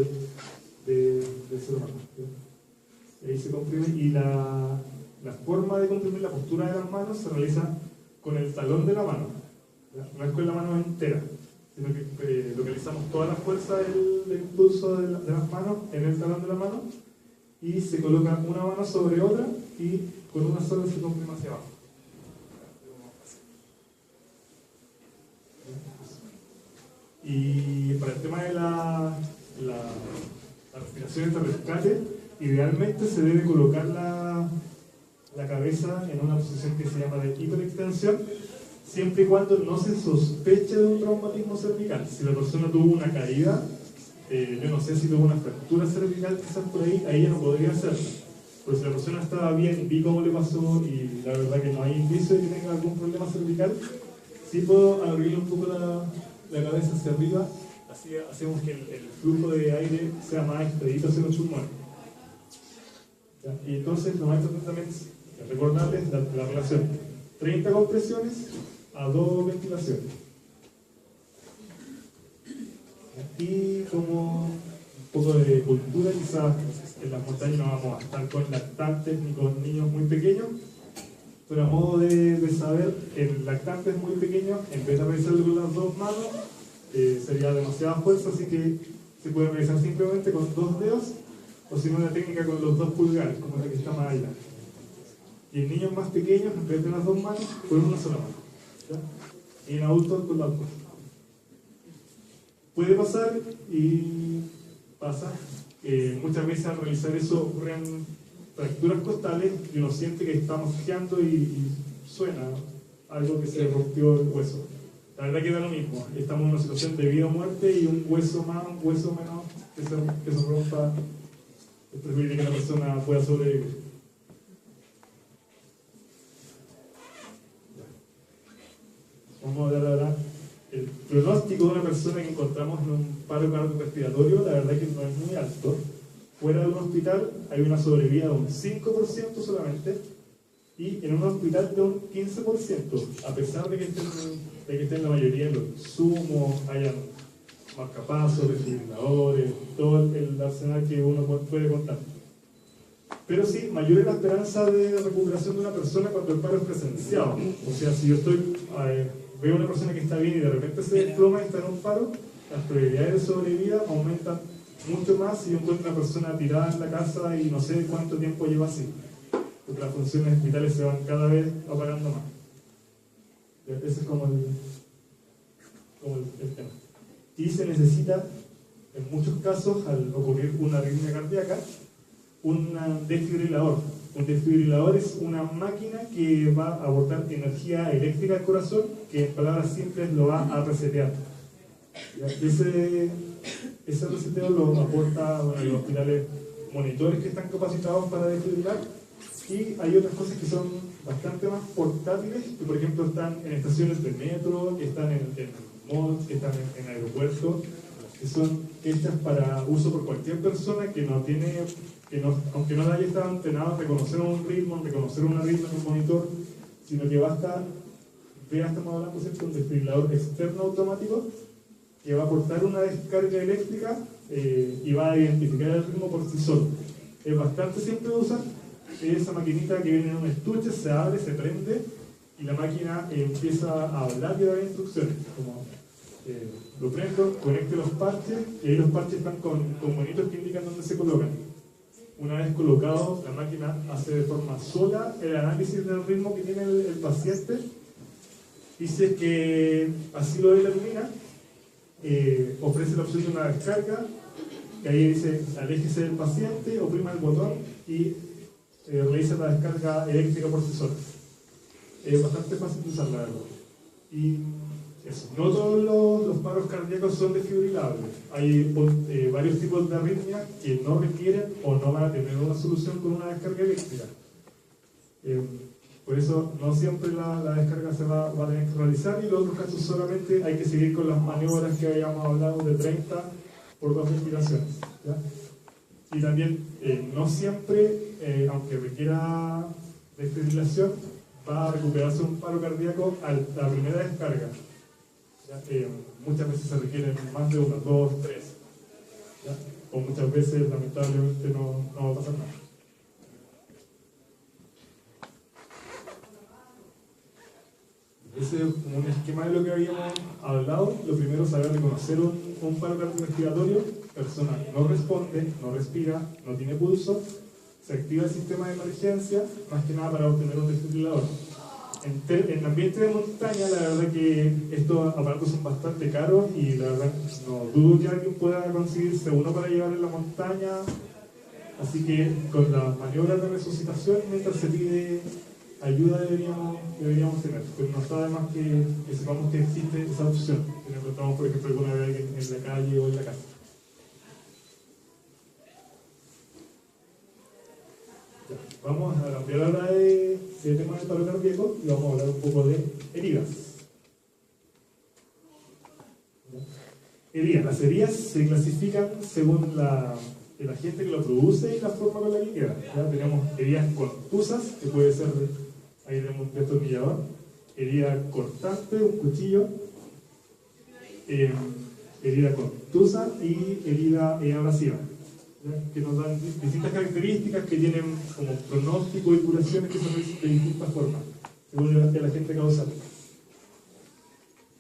del ser humano. ¿Ya? Ahí se comprime y la forma de comprimir, la postura de las manos se realiza con el talón de la mano, ¿ya? No es con la mano entera, sino que localizamos toda la fuerza del impulso de las manos en el talón de la mano y se coloca una mano sobre otra y con una sola se comprime hacia abajo. Y para el tema de la respiración de rescate, idealmente se debe colocar la cabeza en una posición que se llama de hiperextensión, siempre y cuando no se sospeche de un traumatismo cervical. Si la persona tuvo una caída, yo no sé si tuvo una fractura cervical, quizás por ahí ya no podría hacerlo. Pero si la persona estaba bien, vi cómo le pasó y la verdad que no hay indicio de que tenga algún problema cervical, sí puedo abrirle un poco la cabeza hacia arriba, así hacemos que el flujo de aire sea más expedito hacia los pulmones. ¿Ya? Y entonces lo más importante es recordarles la relación 30 compresiones a 2 ventilaciones. Y como un poco de cultura, quizás en las montañas no vamos a estar con lactantes ni con niños muy pequeños, pero a modo de saber, el lactante es muy pequeño, en vez de realizarlo con las 2 manos, sería demasiada fuerza, así que se puede realizar simplemente con 2 dedos, o si no una técnica con los 2 pulgares, como la que está más allá. Y en niños más pequeños, en vez de las 2 manos, con una sola mano. ¿Ya? Y en adultos con las 2. Puede pasar, y pasa, muchas veces al realizar eso ocurren fracturas costales y uno siente que está mosqueando y suena algo que se rompió el hueso. La verdad que da lo mismo, estamos en una situación de vida o muerte y un hueso más, un hueso menos que se rompa, es preferible que la persona pueda sobrevivir. Vamos a hablar ahora el pronóstico de una persona que encontramos en un paro cardiorrespiratorio, la verdad que no es muy alto. Fuera de un hospital hay una sobrevida de un 5% solamente y en un hospital de un 15%, a pesar de que estén la mayoría de los insumos, hayan marcapasos, desfibriladores, todo el arsenal que uno puede contar. Pero sí, mayor es la esperanza de recuperación de una persona cuando el paro es presenciado. O sea, si yo veo a una persona que está bien y de repente se desploma y está en un paro, las probabilidades de sobrevida aumentan mucho más si yo encuentro una persona tirada en la casa y no sé cuánto tiempo lleva así. porque las funciones vitales se van cada vez apagando más. Ese es como el tema. Y se necesita, en muchos casos, al ocurrir una arritmia cardíaca, un desfibrilador. Un desfibrilador es una máquina que va a aportar energía eléctrica al corazón, que en palabras simples lo va a resetear. Ese reseteo lo aporta los hospitales monitores que están capacitados para desfibrilar, y hay otras cosas que son bastante más portátiles, que por ejemplo están en estaciones de metro, que están en malls, que están en aeropuertos, que son hechas para uso por cualquier persona que no tiene, aunque no haya estado entrenado a reconocer un ritmo, reconocer una ritmo en un monitor, sino que basta, estamos hablando de un desfibrilador externo automático que va a aportar una descarga eléctrica y va a identificar el ritmo por sí solo. Es bastante simple de usar. Esa maquinita que viene en un estuche se abre, se prende y la máquina empieza a hablar y a dar instrucciones. Como lo prendo, conecte los parches, y ahí los parches están con monitos que indican dónde se colocan. Una vez colocado, la máquina hace de forma sola el análisis del ritmo que tiene el paciente, y si es que así lo determina, ofrece la opción de una descarga, que ahí dice aléjese del paciente, oprima el botón y realiza la descarga eléctrica por sí sola. Es bastante fácil de usar, la verdad. Y eso. No todos los paros cardíacos son desfibrilables. Hay varios tipos de arritmias que no requieren o no van a tener una solución con una descarga eléctrica. Por eso no siempre la descarga se va a tener que realizar, y en los otros casos solamente hay que seguir con las maniobras que habíamos hablado de 30 por 2 respiraciones, ¿ya? Y también no siempre, aunque requiera desfibrilación, va a recuperarse un paro cardíaco a la primera descarga. Muchas veces se requieren más de 1, 2, 3. ¿Ya? O muchas veces, lamentablemente, no va a pasar nada. Ese es como un esquema de lo que habíamos hablado. Lo primero es saber reconocer un paro cardiorrespiratorio. Persona no responde, no respira, no tiene pulso. Se activa el sistema de emergencia, más que nada para obtener un desfibrilador. En ambiente de montaña, la verdad que estos aparatos son bastante caros, y la verdad no dudo que alguien pueda conseguirse uno para llevar en la montaña. Así que con las maniobras de resucitación, mientras se pide ayuda, deberíamos tener. Pero no está de más que sepamos que existe esa opción. Si nos encontramos, por ejemplo, alguna vez alguien en la calle o en la casa. Vamos a cambiar ahora de tema de paro cardíaco y vamos a hablar un poco de heridas. Heridas. Las heridas se clasifican según el agente que lo produce y la forma con la que queda. ¿Ya? Tenemos heridas contusas, que puede ser, ahí tenemos un destornillador, herida cortante, un cuchillo, herida contusa y herida abrasiva, ¿ya? Que nos dan distintas características, que tienen como pronóstico y curaciones que son de distintas formas, según el agente causal.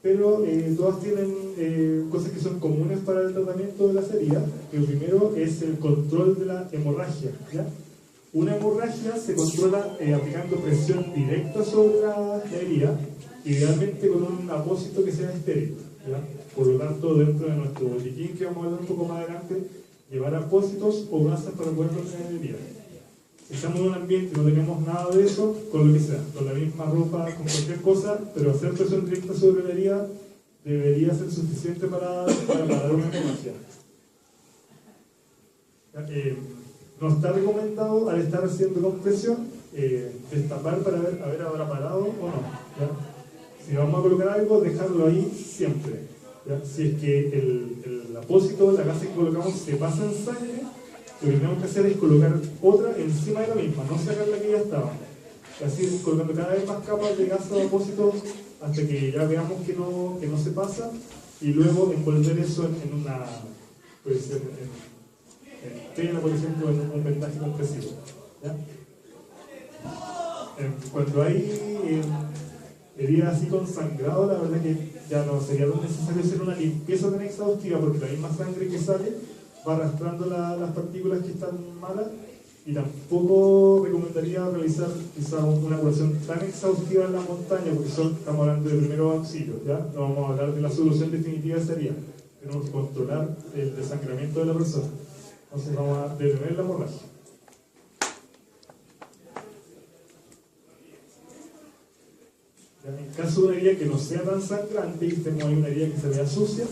Pero todas tienen cosas que son comunes para el tratamiento de las heridas. Lo primero es el control de la hemorragia, ¿ya? Una hemorragia se controla aplicando presión directa sobre la herida, idealmente con un apósito que sea estéril, ¿ya? Por lo tanto, dentro de nuestro botiquín, que vamos a hablar un poco más adelante, llevar apósitos o gasas para poder proteger heridas. Si estamos en un ambiente y no tenemos nada de eso, con lo que sea, con la misma ropa, con cualquier cosa, pero hacer presión directa sobre la herida debería ser suficiente para dar una hemorragia. No está recomendado, al estar haciendo compresión, destapar para ver habrá parado o no, ¿ya? Si vamos a colocar algo, dejarlo ahí siempre, ¿ya? Si es que el apósito, la gasa que colocamos, se pasa en sangre, lo que tenemos que hacer es colocar otra encima de la misma, no sacar la que ya estaba. Así, colocando cada vez más capas de gasa o apósito hasta que ya veamos que no se pasa, y luego envolver eso en una, puede ser en tela, por ejemplo, en un vendaje compresivo, ¿ya? Cuando hay heridas así con sangrado, la verdad que ya no sería necesario hacer una limpieza tan exhaustiva, porque la misma sangre que sale va arrastrando las partículas que están malas, Y tampoco recomendaría realizar quizá una curación tan exhaustiva en la montaña, porque estamos hablando de primeros auxilios, ¿ya? No vamos a hablar de la solución definitiva sería. Tenemos que controlar el desangramiento de la persona. Entonces vamos a detener la hemorragia. ¿Ya? En caso de una herida que no sea tan sangrante y tenemos ahí una herida que se vea sucia,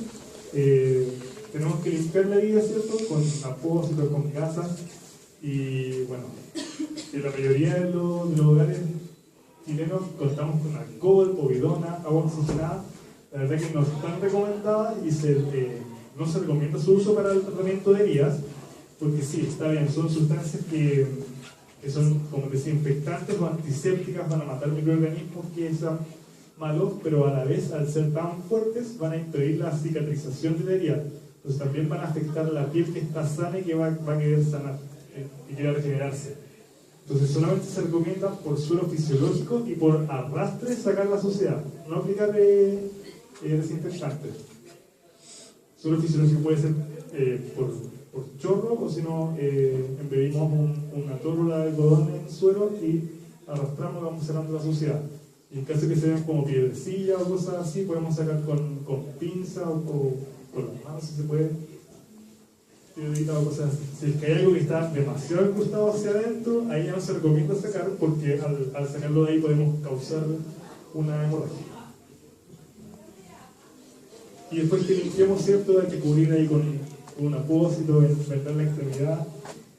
tenemos que limpiar la herida, ¿cierto? Con apósitos, con gasas. Y bueno, en la mayoría de los hogares chilenos contamos con alcohol, povidona, agua oxigenada. La verdad que no están recomendadas y no se recomienda su uso para el tratamiento de heridas, porque sí, está bien, son sustancias que son como desinfectantes o antisépticas, van a matar microorganismos que son malos, pero a la vez, al ser tan fuertes, van a impedir la cicatrización de la herida. Entonces también van a afectar la piel que está sana y que va a querer sanar y quiere regenerarse. Entonces solamente se recomienda por suelo fisiológico y por arrastre sacar la suciedad, no aplicar desinfectantes. Suelo fisiológico puede ser por chorro, o si no, embebimos una tórula de algodón en el suelo y arrastramos y vamos sacando la suciedad. Y en caso que se vean como piedrecilla o cosas así, podemos sacar con pinza o con las manos si se puede. O cosas así. Si es que hay algo que está demasiado incrustado hacia adentro, ahí ya no se recomienda sacar, porque al sacarlo de ahí podemos causar una hemorragia. Y después que limpiemos, ¿cierto? Hay que cubrir ahí con un apósito, vendar la extremidad,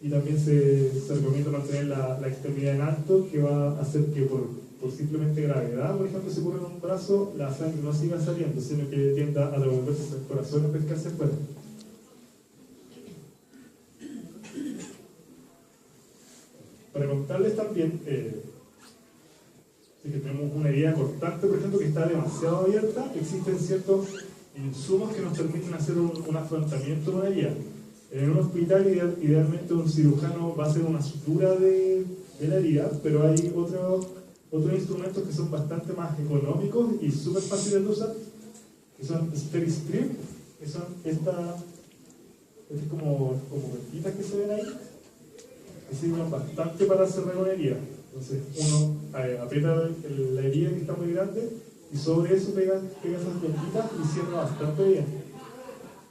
y también se recomienda mantener la extremidad en alto, que va a hacer que por simplemente gravedad, por ejemplo, si ocurre en un brazo, la sangre no siga saliendo, sino que tienda a devolverse hacia el corazón y pescarse fuera. Para contarles también, si que tenemos una herida cortante, por ejemplo, que está demasiado abierta, existen ciertos insumos que nos permiten hacer un afrontamiento de una herida. En un hospital, idealmente un cirujano va a hacer una sutura de la herida, pero hay otros instrumentos que son bastante más económicos y súper fáciles de usar, que son Steri-Strip, que son estas como vertitas que se ven ahí, que sirven bastante para cerrar una herida. Entonces uno aprieta la herida que está muy grande y sobre eso pega esas vertitas y cierra bastante bien.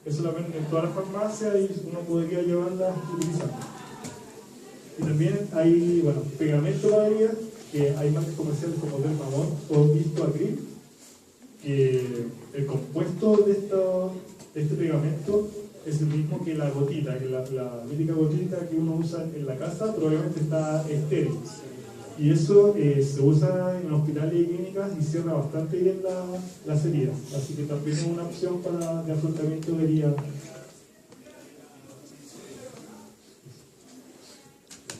Eso la venden en todas las farmacias y uno podría llevarlas utilizando. Y también hay, bueno, pegamento para herida, que hay marcas comerciales como Dermamon o Histoacril, que el compuesto de este pegamento es el mismo que la gotita, que la mítica gotita que uno usa en la casa, pero obviamente está estéril. Y eso se usa en hospitales y clínicas y cierra bastante bien las heridas. Así que también es una opción de afrontamiento de heridas.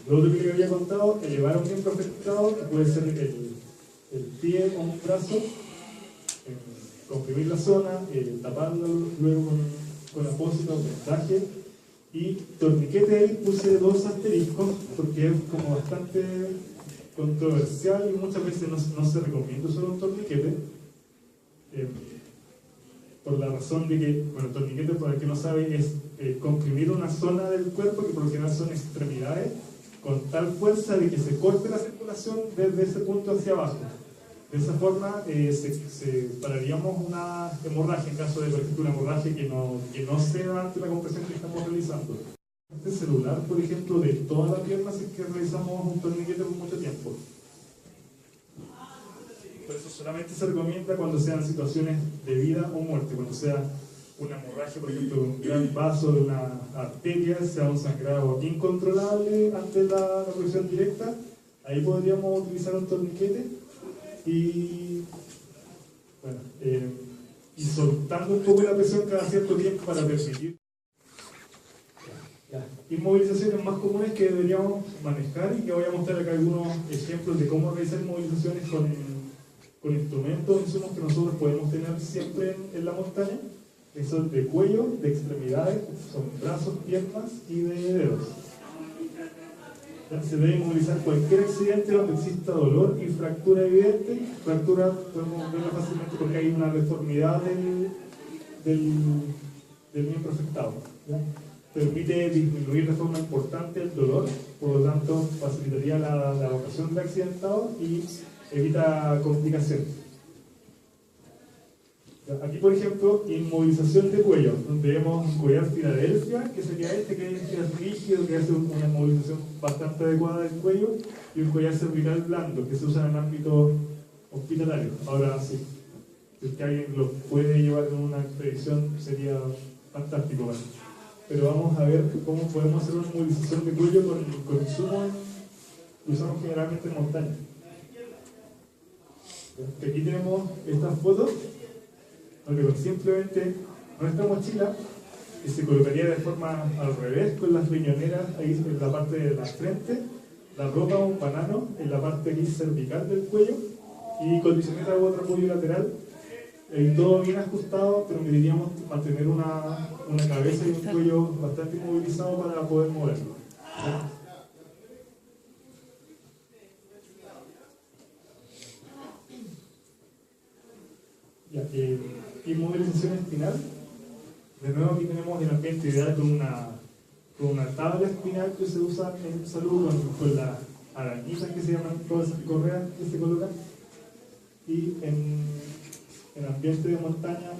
Lo otro que les había contado, elevar a un miembro afectado, que puede ser el pie o un brazo, comprimir la zona, taparlo luego con apósito, vendaje y torniquete. Ahí puse 2 asteriscos porque es como bastante controversial y muchas veces no se recomienda usar un torniquete, por la razón de que, bueno, torniquete, para el que no sabe, es comprimir una zona del cuerpo que por lo general son extremidades, con tal fuerza de que se corte la circulación desde ese punto hacia abajo. De esa forma pararíamos una hemorragia en caso de, por ejemplo, una hemorragia que no se da ante la compresión que estamos realizando. Este celular, por ejemplo, de toda la pierna, si es que realizamos un torniquete por mucho tiempo. Por eso solamente se recomienda cuando sean situaciones de vida o muerte, cuando sea una hemorragia, por ejemplo, de un gran vaso, de una arteria, sea un sangrado incontrolable ante la presión directa, ahí podríamos utilizar un torniquete y, bueno, y soltando un poco la presión cada cierto tiempo para permitir. Inmovilizaciones más comunes que deberíamos manejar, y que voy a mostrar acá algunos ejemplos de cómo realizar inmovilizaciones con instrumentos, insumos que nosotros podemos tener siempre en la montaña, que son de cuello, de extremidades, son brazos, piernas y de dedos. Se debe inmovilizar cualquier accidente donde exista dolor y fractura evidente. Fractura podemos verla fácilmente porque hay una deformidad del miembro afectado, ¿ya? permite disminuir de forma importante el dolor, por lo tanto facilitaría la evacuación de accidentados y evita complicaciones. Aquí, por ejemplo, inmovilización de cuello, donde vemos un collar Filadelfia, que sería este, que es rígido, que hace una inmovilización bastante adecuada del cuello, y un collar cervical blando, que se usa en el ámbito hospitalario. Ahora sí, si es que alguien lo puede llevar en una expedición, sería fantástico. ¿Vale? Pero vamos a ver cómo podemos hacer una inmovilización de cuello con insumos que usamos generalmente en montaña. Aquí tenemos estas fotos, donde con simplemente nuestra mochila, que se colocaría de forma al revés, con las riñoneras ahí en la parte de la frente, la ropa o un banano en la parte aquí cervical del cuello, y colchoneta u otro apoyo lateral, todo bien ajustado, permitiríamos mantener una cabeza y un cuello bastante inmovilizado para poder moverlo. Ya, inmovilización espinal. De nuevo aquí tenemos el ambiente ideal con una tabla espinal que se usa en salud, con las arañitas que se llaman todas esas correas que se colocan. Y en ambiente de montaña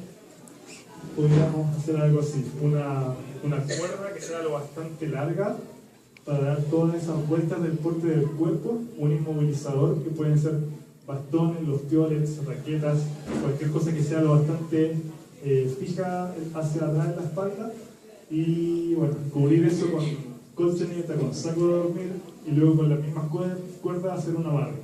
podríamos hacer algo así, una cuerda que sea lo bastante larga para dar todas esas vueltas del porte del cuerpo, un inmovilizador que pueden ser bastones, los piolets, raquetas, cualquier cosa que sea lo bastante fija hacia atrás en la espalda, y bueno, cubrir eso con colchoneta, con saco de dormir, y luego con las mismas cuerdas hacer una barra.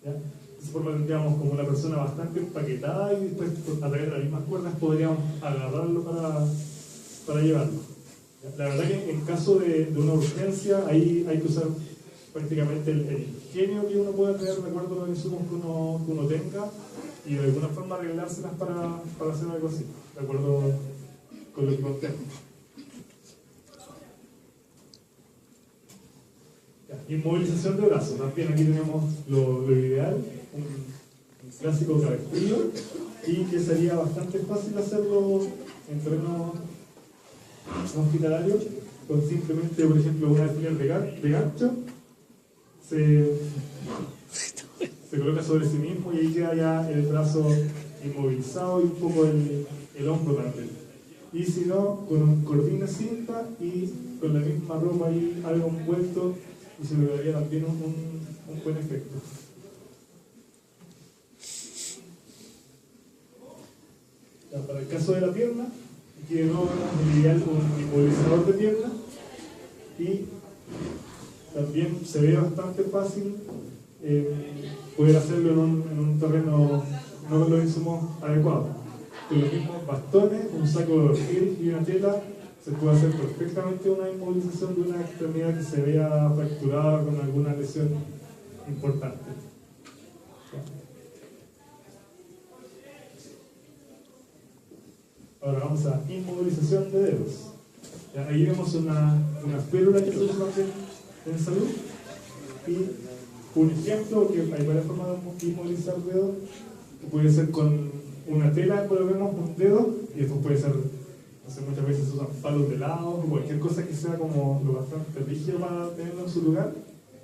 ¿Ya? De esa forma tendríamos como una persona bastante empaquetada, y después a través de las mismas cuerdas podríamos agarrarlo para llevarlo. ¿Ya? La verdad que en caso de una urgencia, ahí hay que usar prácticamente el ingenio que uno pueda tener de acuerdo a los insumos que uno tenga, y de alguna forma arreglárselas para hacer algo así, de acuerdo con lo que contemos. Inmovilización de brazos. También aquí tenemos lo ideal, un clásico cabestrillo, y que sería bastante fácil hacerlo en terreno hospitalario, con simplemente, por ejemplo, un alfiler de gancho, se coloca sobre sí mismo y ahí queda ya el brazo inmovilizado y un poco el hombro también. Y si no, con un cordín de cinta y con la misma ropa ahí algo envuelto, y se lograría también un buen efecto. Ya, para el caso de la pierna, aquí de nuevo vemos el ideal un inmovilizador de pierna, y también se ve bastante fácil poder hacerlo en un terreno no con los insumos adecuados. Con los mismos bastones, un saco de dormir y una tela, se puede hacer perfectamente una inmovilización de una extremidad que se vea fracturada con alguna lesión importante. Ahora vamos a inmovilización de dedos. Ya, ahí vemos una férula que se usa en salud, y un ejemplo, que hay varias formas de inmovilizar dedos, que puede ser con una tela, coloquemos un dedo, y después puede ser, no sé, muchas veces se usan palos de lado o cualquier cosa que sea como lo bastante rígido para tenerlo en su lugar,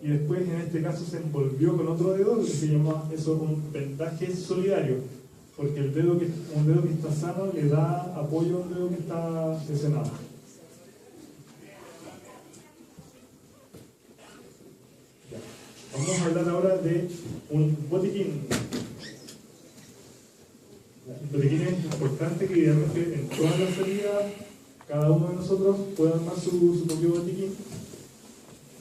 y después en este caso se envolvió con otro dedo, que se llama eso un vendaje solidario, porque un dedo que está sano le da apoyo a un dedo que está lesionado. Vamos a hablar ahora de un botiquín. El botiquín es importante, que idealmente en todas las salidas cada uno de nosotros pueda armar su propio botiquín,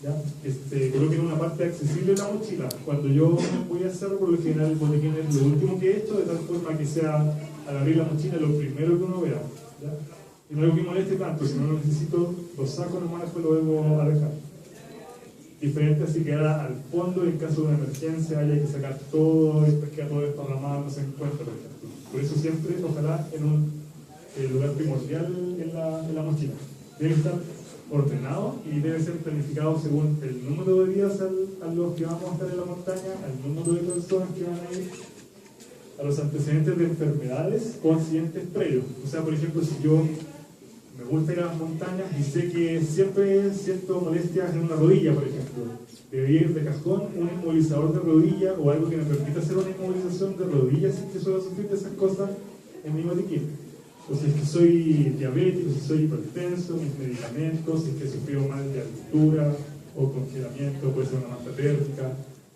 ¿ya? Que se coloque en una parte accesible de la mochila. Cuando yo voy a hacerlo, por lo general el botiquín es lo último que he hecho, de tal forma que sea al abrir la mochila lo primero que uno vea, ¿ya? Y no es algo que moleste tanto, si no lo necesito, lo saco nomás, después lo vuelvo a dejar. Diferente así queda al fondo, en caso de una emergencia haya que sacar todo, después queda todo desparramado, no se encuentra, por ejemplo. Por eso siempre, ojalá, en un lugar primordial en la mochila. Debe estar ordenado y debe ser planificado según el número de días a los que vamos a estar en la montaña, al número de personas que van a ir, a los antecedentes de enfermedades o accidentes previos. O sea, por ejemplo, si yo me gusta ir a las montañas y sé que siempre siento molestias en una rodilla, por ejemplo. Debería ir de cajón un inmovilizador de rodilla o algo que me permita hacer una inmovilización de rodilla sin que suelo sufrir de esas cosas en mi botiquín. O si es que soy diabético, si soy hipertenso, mis medicamentos, si es que he sufrido mal de altura o congelamiento, puede ser una manta térmica.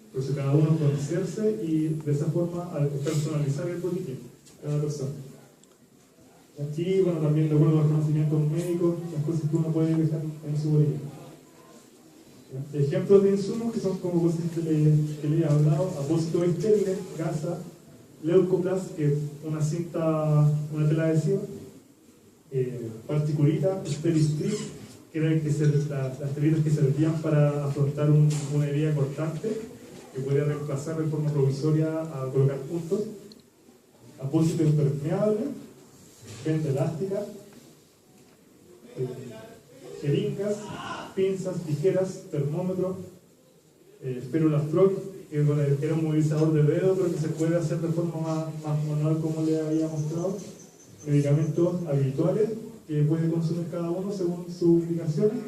Entonces cada uno conocerse y de esa forma personalizar el botiquín, cada persona. Aquí, bueno, también de acuerdo a los conocimientos médicos, las cosas que uno puede dejar en su botiquín. Ejemplos de insumos que son como cosas que le he hablado: apósitos estériles, gasa, leucoplast, que es una cinta, una tela adhesiva, particulita, Steristrip, que eran las telitas que servían para afrontar una herida cortante, que podía reemplazar de forma provisoria a colocar puntos, apósito impermeable, venda elástica, jeringas, pinzas, tijeras, termómetro, Spirula Frog, que era un movilizador de dedo, pero que se puede hacer de forma más manual como le había mostrado, medicamentos habituales que puede consumir cada uno según sus indicaciones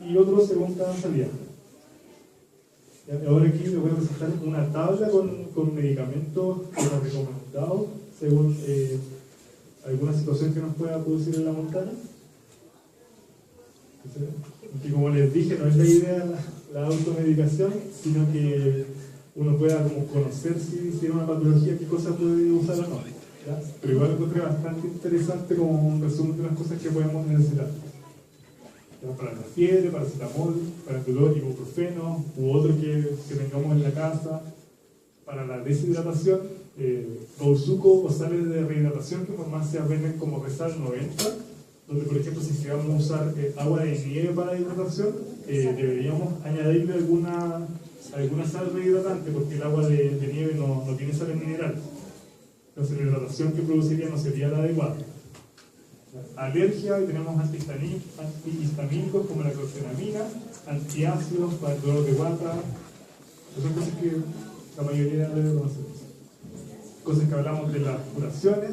y otros según cada salida. Ahora aquí les voy a presentar una tabla con medicamentos recomendados según alguna situación que nos pueda producir en la montaña. Y como les dije, no es la idea la automedicación, sino que uno pueda como conocer si tiene una patología, qué cosas puede usar o no. ¿Ya? Pero igual lo encontré bastante interesante como un resumen de las cosas que podemos necesitar. ¿Ya? Para la fiebre, paracetamol, para el dolor, ibuprofeno, u otro que tengamos en la casa. Para la deshidratación, Bousuco o sales de rehidratación que por más se venden como Resal 90, donde por ejemplo si vamos a usar agua de nieve para hidratación, deberíamos añadirle alguna sal rehidratante, porque el agua de nieve no tiene sal mineral. Entonces la hidratación que produciría no sería la adecuada. Alergia, y tenemos antihistamínicos como la clorfenamina, antiácidos para el dolor de guata. Son cosas que la mayoría debe conocer. Cosas que hablamos de las curaciones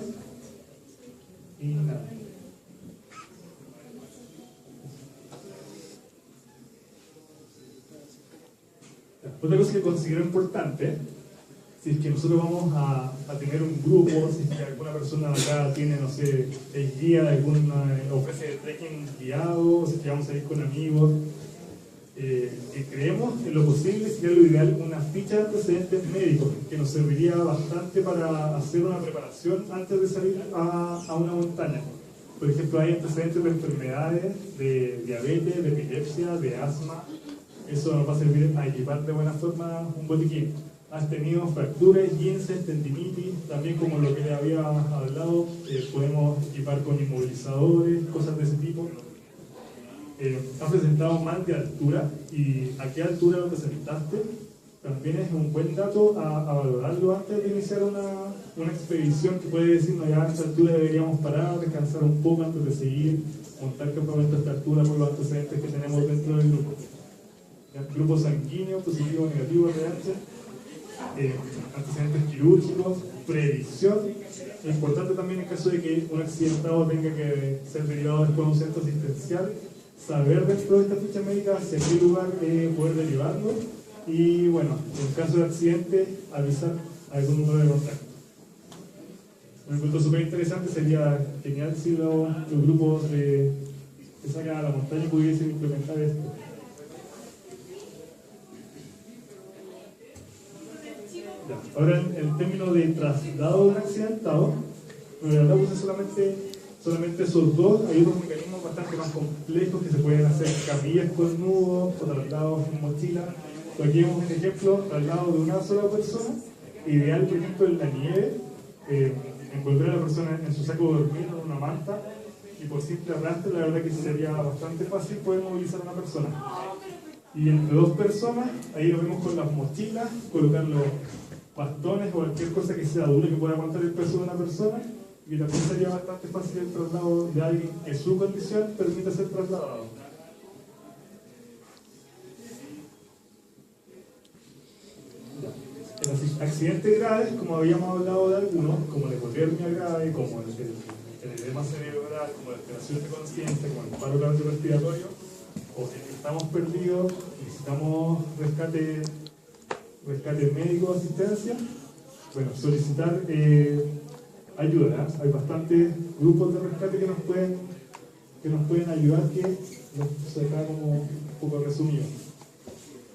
y nada. Otra cosa que considero importante, si es que nosotros vamos a tener un grupo, si es que alguna persona acá tiene, no sé, es guía, ofrece trekking guiado, si es que vamos a ir con amigos, que creemos en lo posible, sería lo ideal, una ficha de antecedentes médicos, que nos serviría bastante para hacer una preparación antes de salir a una montaña. Por ejemplo, hay antecedentes de enfermedades, de diabetes, de epilepsia, de asma. Eso nos va a servir a equipar de buena forma un botiquín. Has tenido fracturas, esguinces, tendinitis, también como lo que le había hablado, podemos equipar con inmovilizadores, cosas de ese tipo. Has presentado mal de altura, y a qué altura lo presentaste también es un buen dato a valorarlo antes de iniciar una expedición, que puede decirnos ya a esta altura deberíamos parar, descansar un poco antes de seguir, montar campamento a esta altura por los antecedentes que tenemos dentro del grupo. Grupo sanguíneo, positivo o negativo, RH, antecedentes quirúrgicos, predicción. Es importante también en caso de que un accidentado tenga que ser derivado después a un centro asistencial, saber dentro de esta ficha médica hacia qué lugar poder derivarlo, y bueno, en caso de accidente, avisar a algún número de contacto. Un punto súper interesante sería genial si los grupos que sacan a la montaña pudiesen implementar esto. Ya. Ahora, en términos de traslado de un accidentado, en realidad puse solamente esos dos. Hay otros mecanismos bastante más complejos que se pueden hacer: camillas con nudos o traslados en mochila. Pero aquí vemos un ejemplo: traslado de una sola persona. Ideal, por ejemplo, en la nieve, envolver a la persona en su saco de dormir en una manta, y por simple arrastre, la verdad que sería bastante fácil poder movilizar a una persona. Y entre dos personas, ahí lo vemos con las mochilas, colocar los bastones o cualquier cosa que sea dura que pueda aguantar el peso de una persona, y también sería bastante fácil el traslado de alguien que su condición permite ser trasladado. Accidentes graves, como habíamos hablado de algunos, como la hipotermia grave, como el edema cerebral, como la alteración de conciencia, como el paro cardiorrespiratorio, o si estamos perdidos, necesitamos rescate médico o asistencia, bueno, solicitar ayuda. Hay bastantes grupos de rescate que nos pueden ayudar, que se acá como un poco resumido.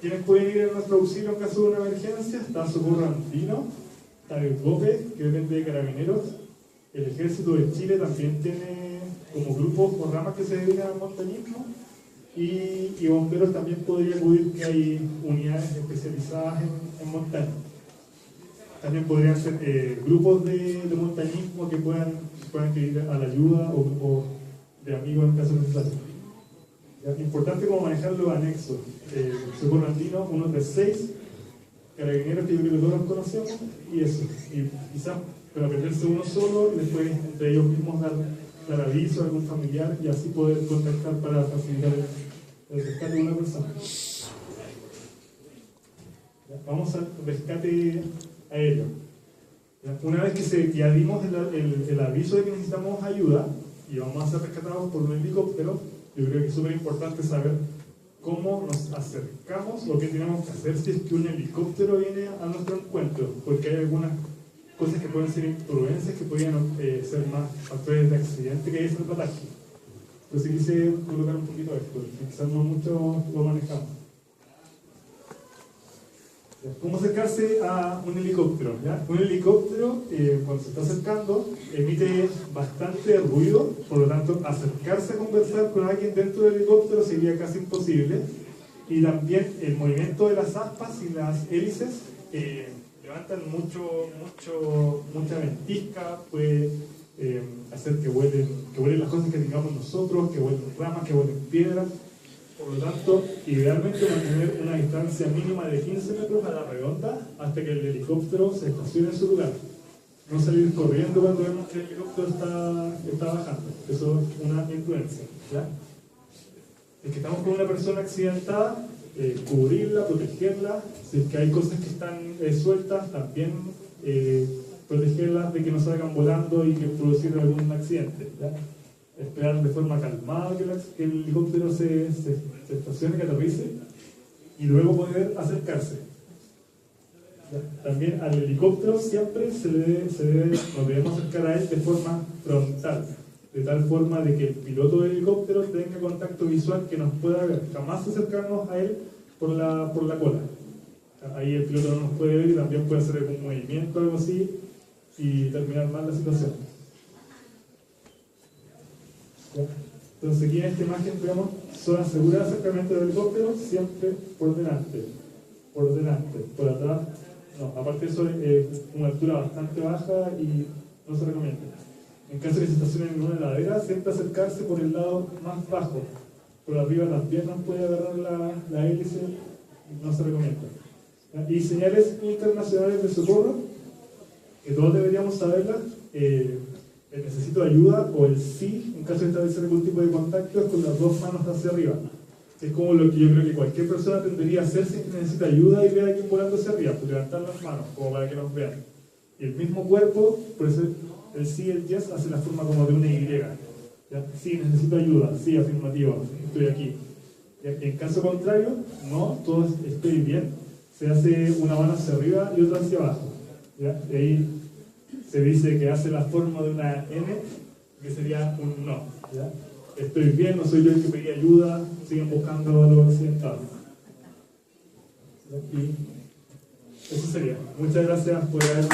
¿Quiénes pueden ir a nuestro auxilio en caso de una emergencia? Está Socorro Andino, está el GOPE, que depende de Carabineros. El Ejército de Chile también tiene como grupos o ramas que se dedican al montañismo. Y bomberos también podría acudir, que hay unidades especializadas en montaña. También podrían ser grupos de montañismo que puedan ir a la ayuda, o de amigos en caso necesario. Es importante como manejar los anexos. Socorro Andino, 136, Carabineros, que yo creo que todos los conocemos, y eso. Y quizás para aprenderse uno solo, y después entre ellos mismos dar aviso a algún familiar, y así poder contactar para facilitar el rescate de una persona. Vamos al rescate aéreo. Una vez que ya dimos el aviso de que necesitamos ayuda y vamos a ser rescatados por un helicóptero, yo creo que es súper importante saber cómo nos acercamos o qué tenemos que hacer si es que un helicóptero viene a nuestro encuentro, porque hay algunas cosas que pueden ser imprudencias, que podrían ser más factores de accidente que hay salvataje. Entonces quise colocar un poquito esto, quizás no mucho lo manejamos. ¿Cómo acercarse a un helicóptero? ¿Ya? Un helicóptero, cuando se está acercando, emite bastante ruido, por lo tanto, acercarse a conversar con alguien dentro del helicóptero sería casi imposible. Y también el movimiento de las aspas y las hélices levantan mucha ventisca, puede hacer que vuelen las cosas que tengamos nosotros, que vuelen ramas, que vuelen piedras. Por lo tanto, idealmente mantener una distancia mínima de 15 metros a la redonda hasta que el helicóptero se estacione en su lugar. No salir corriendo cuando vemos que el helicóptero está bajando. Eso es una influencia. ¿Ya? Es que estamos con una persona accidentada, cubrirla, protegerla. Si es que hay cosas que están sueltas, también protegerlas de que no salgan volando y que producir algún accidente. ¿Ya? Esperar de forma calmada que el helicóptero se estacione, que aterrice, y luego poder acercarse. También al helicóptero siempre nos debemos acercar a él de forma frontal, de tal forma de que el piloto del helicóptero tenga contacto visual, que nos pueda ver. Jamás acercarnos a él por la cola. Ahí el piloto no nos puede ver y también puede hacer algún movimiento o algo así y terminar mal la situación. Entonces aquí en esta imagen vemos zona segura de acercamiento del helicóptero, siempre por delante, por atrás no. Aparte de eso, una altura bastante baja y no se recomienda. En caso de que se estacione en una ladera, siempre acercarse por el lado más bajo. Por arriba también nos puede agarrar la hélice, no se recomienda. Y señales internacionales de socorro, que todos deberíamos saberlas. El necesito ayuda, o el sí, en caso de establecer algún tipo de contacto, es con las dos manos hacia arriba. Es como lo que yo creo que cualquier persona tendría a hacer si necesita ayuda y ve a alguien volando hacia arriba, pues levantar las manos, como para que nos vean. Y el mismo cuerpo, por eso el sí y el yes hace la forma como de una Y. ¿Ya? Sí, necesito ayuda, sí, afirmativo, estoy aquí. ¿Ya? En caso contrario, no, todos estoy bien, se hace una mano hacia arriba y otra hacia abajo. ¿Ya? De ahí se dice que hace la forma de una N, que sería un no. ¿Ya? Estoy bien, no soy yo el que pedí ayuda, siguen buscando a los accidentados. Y eso sería. Muchas gracias por haberme.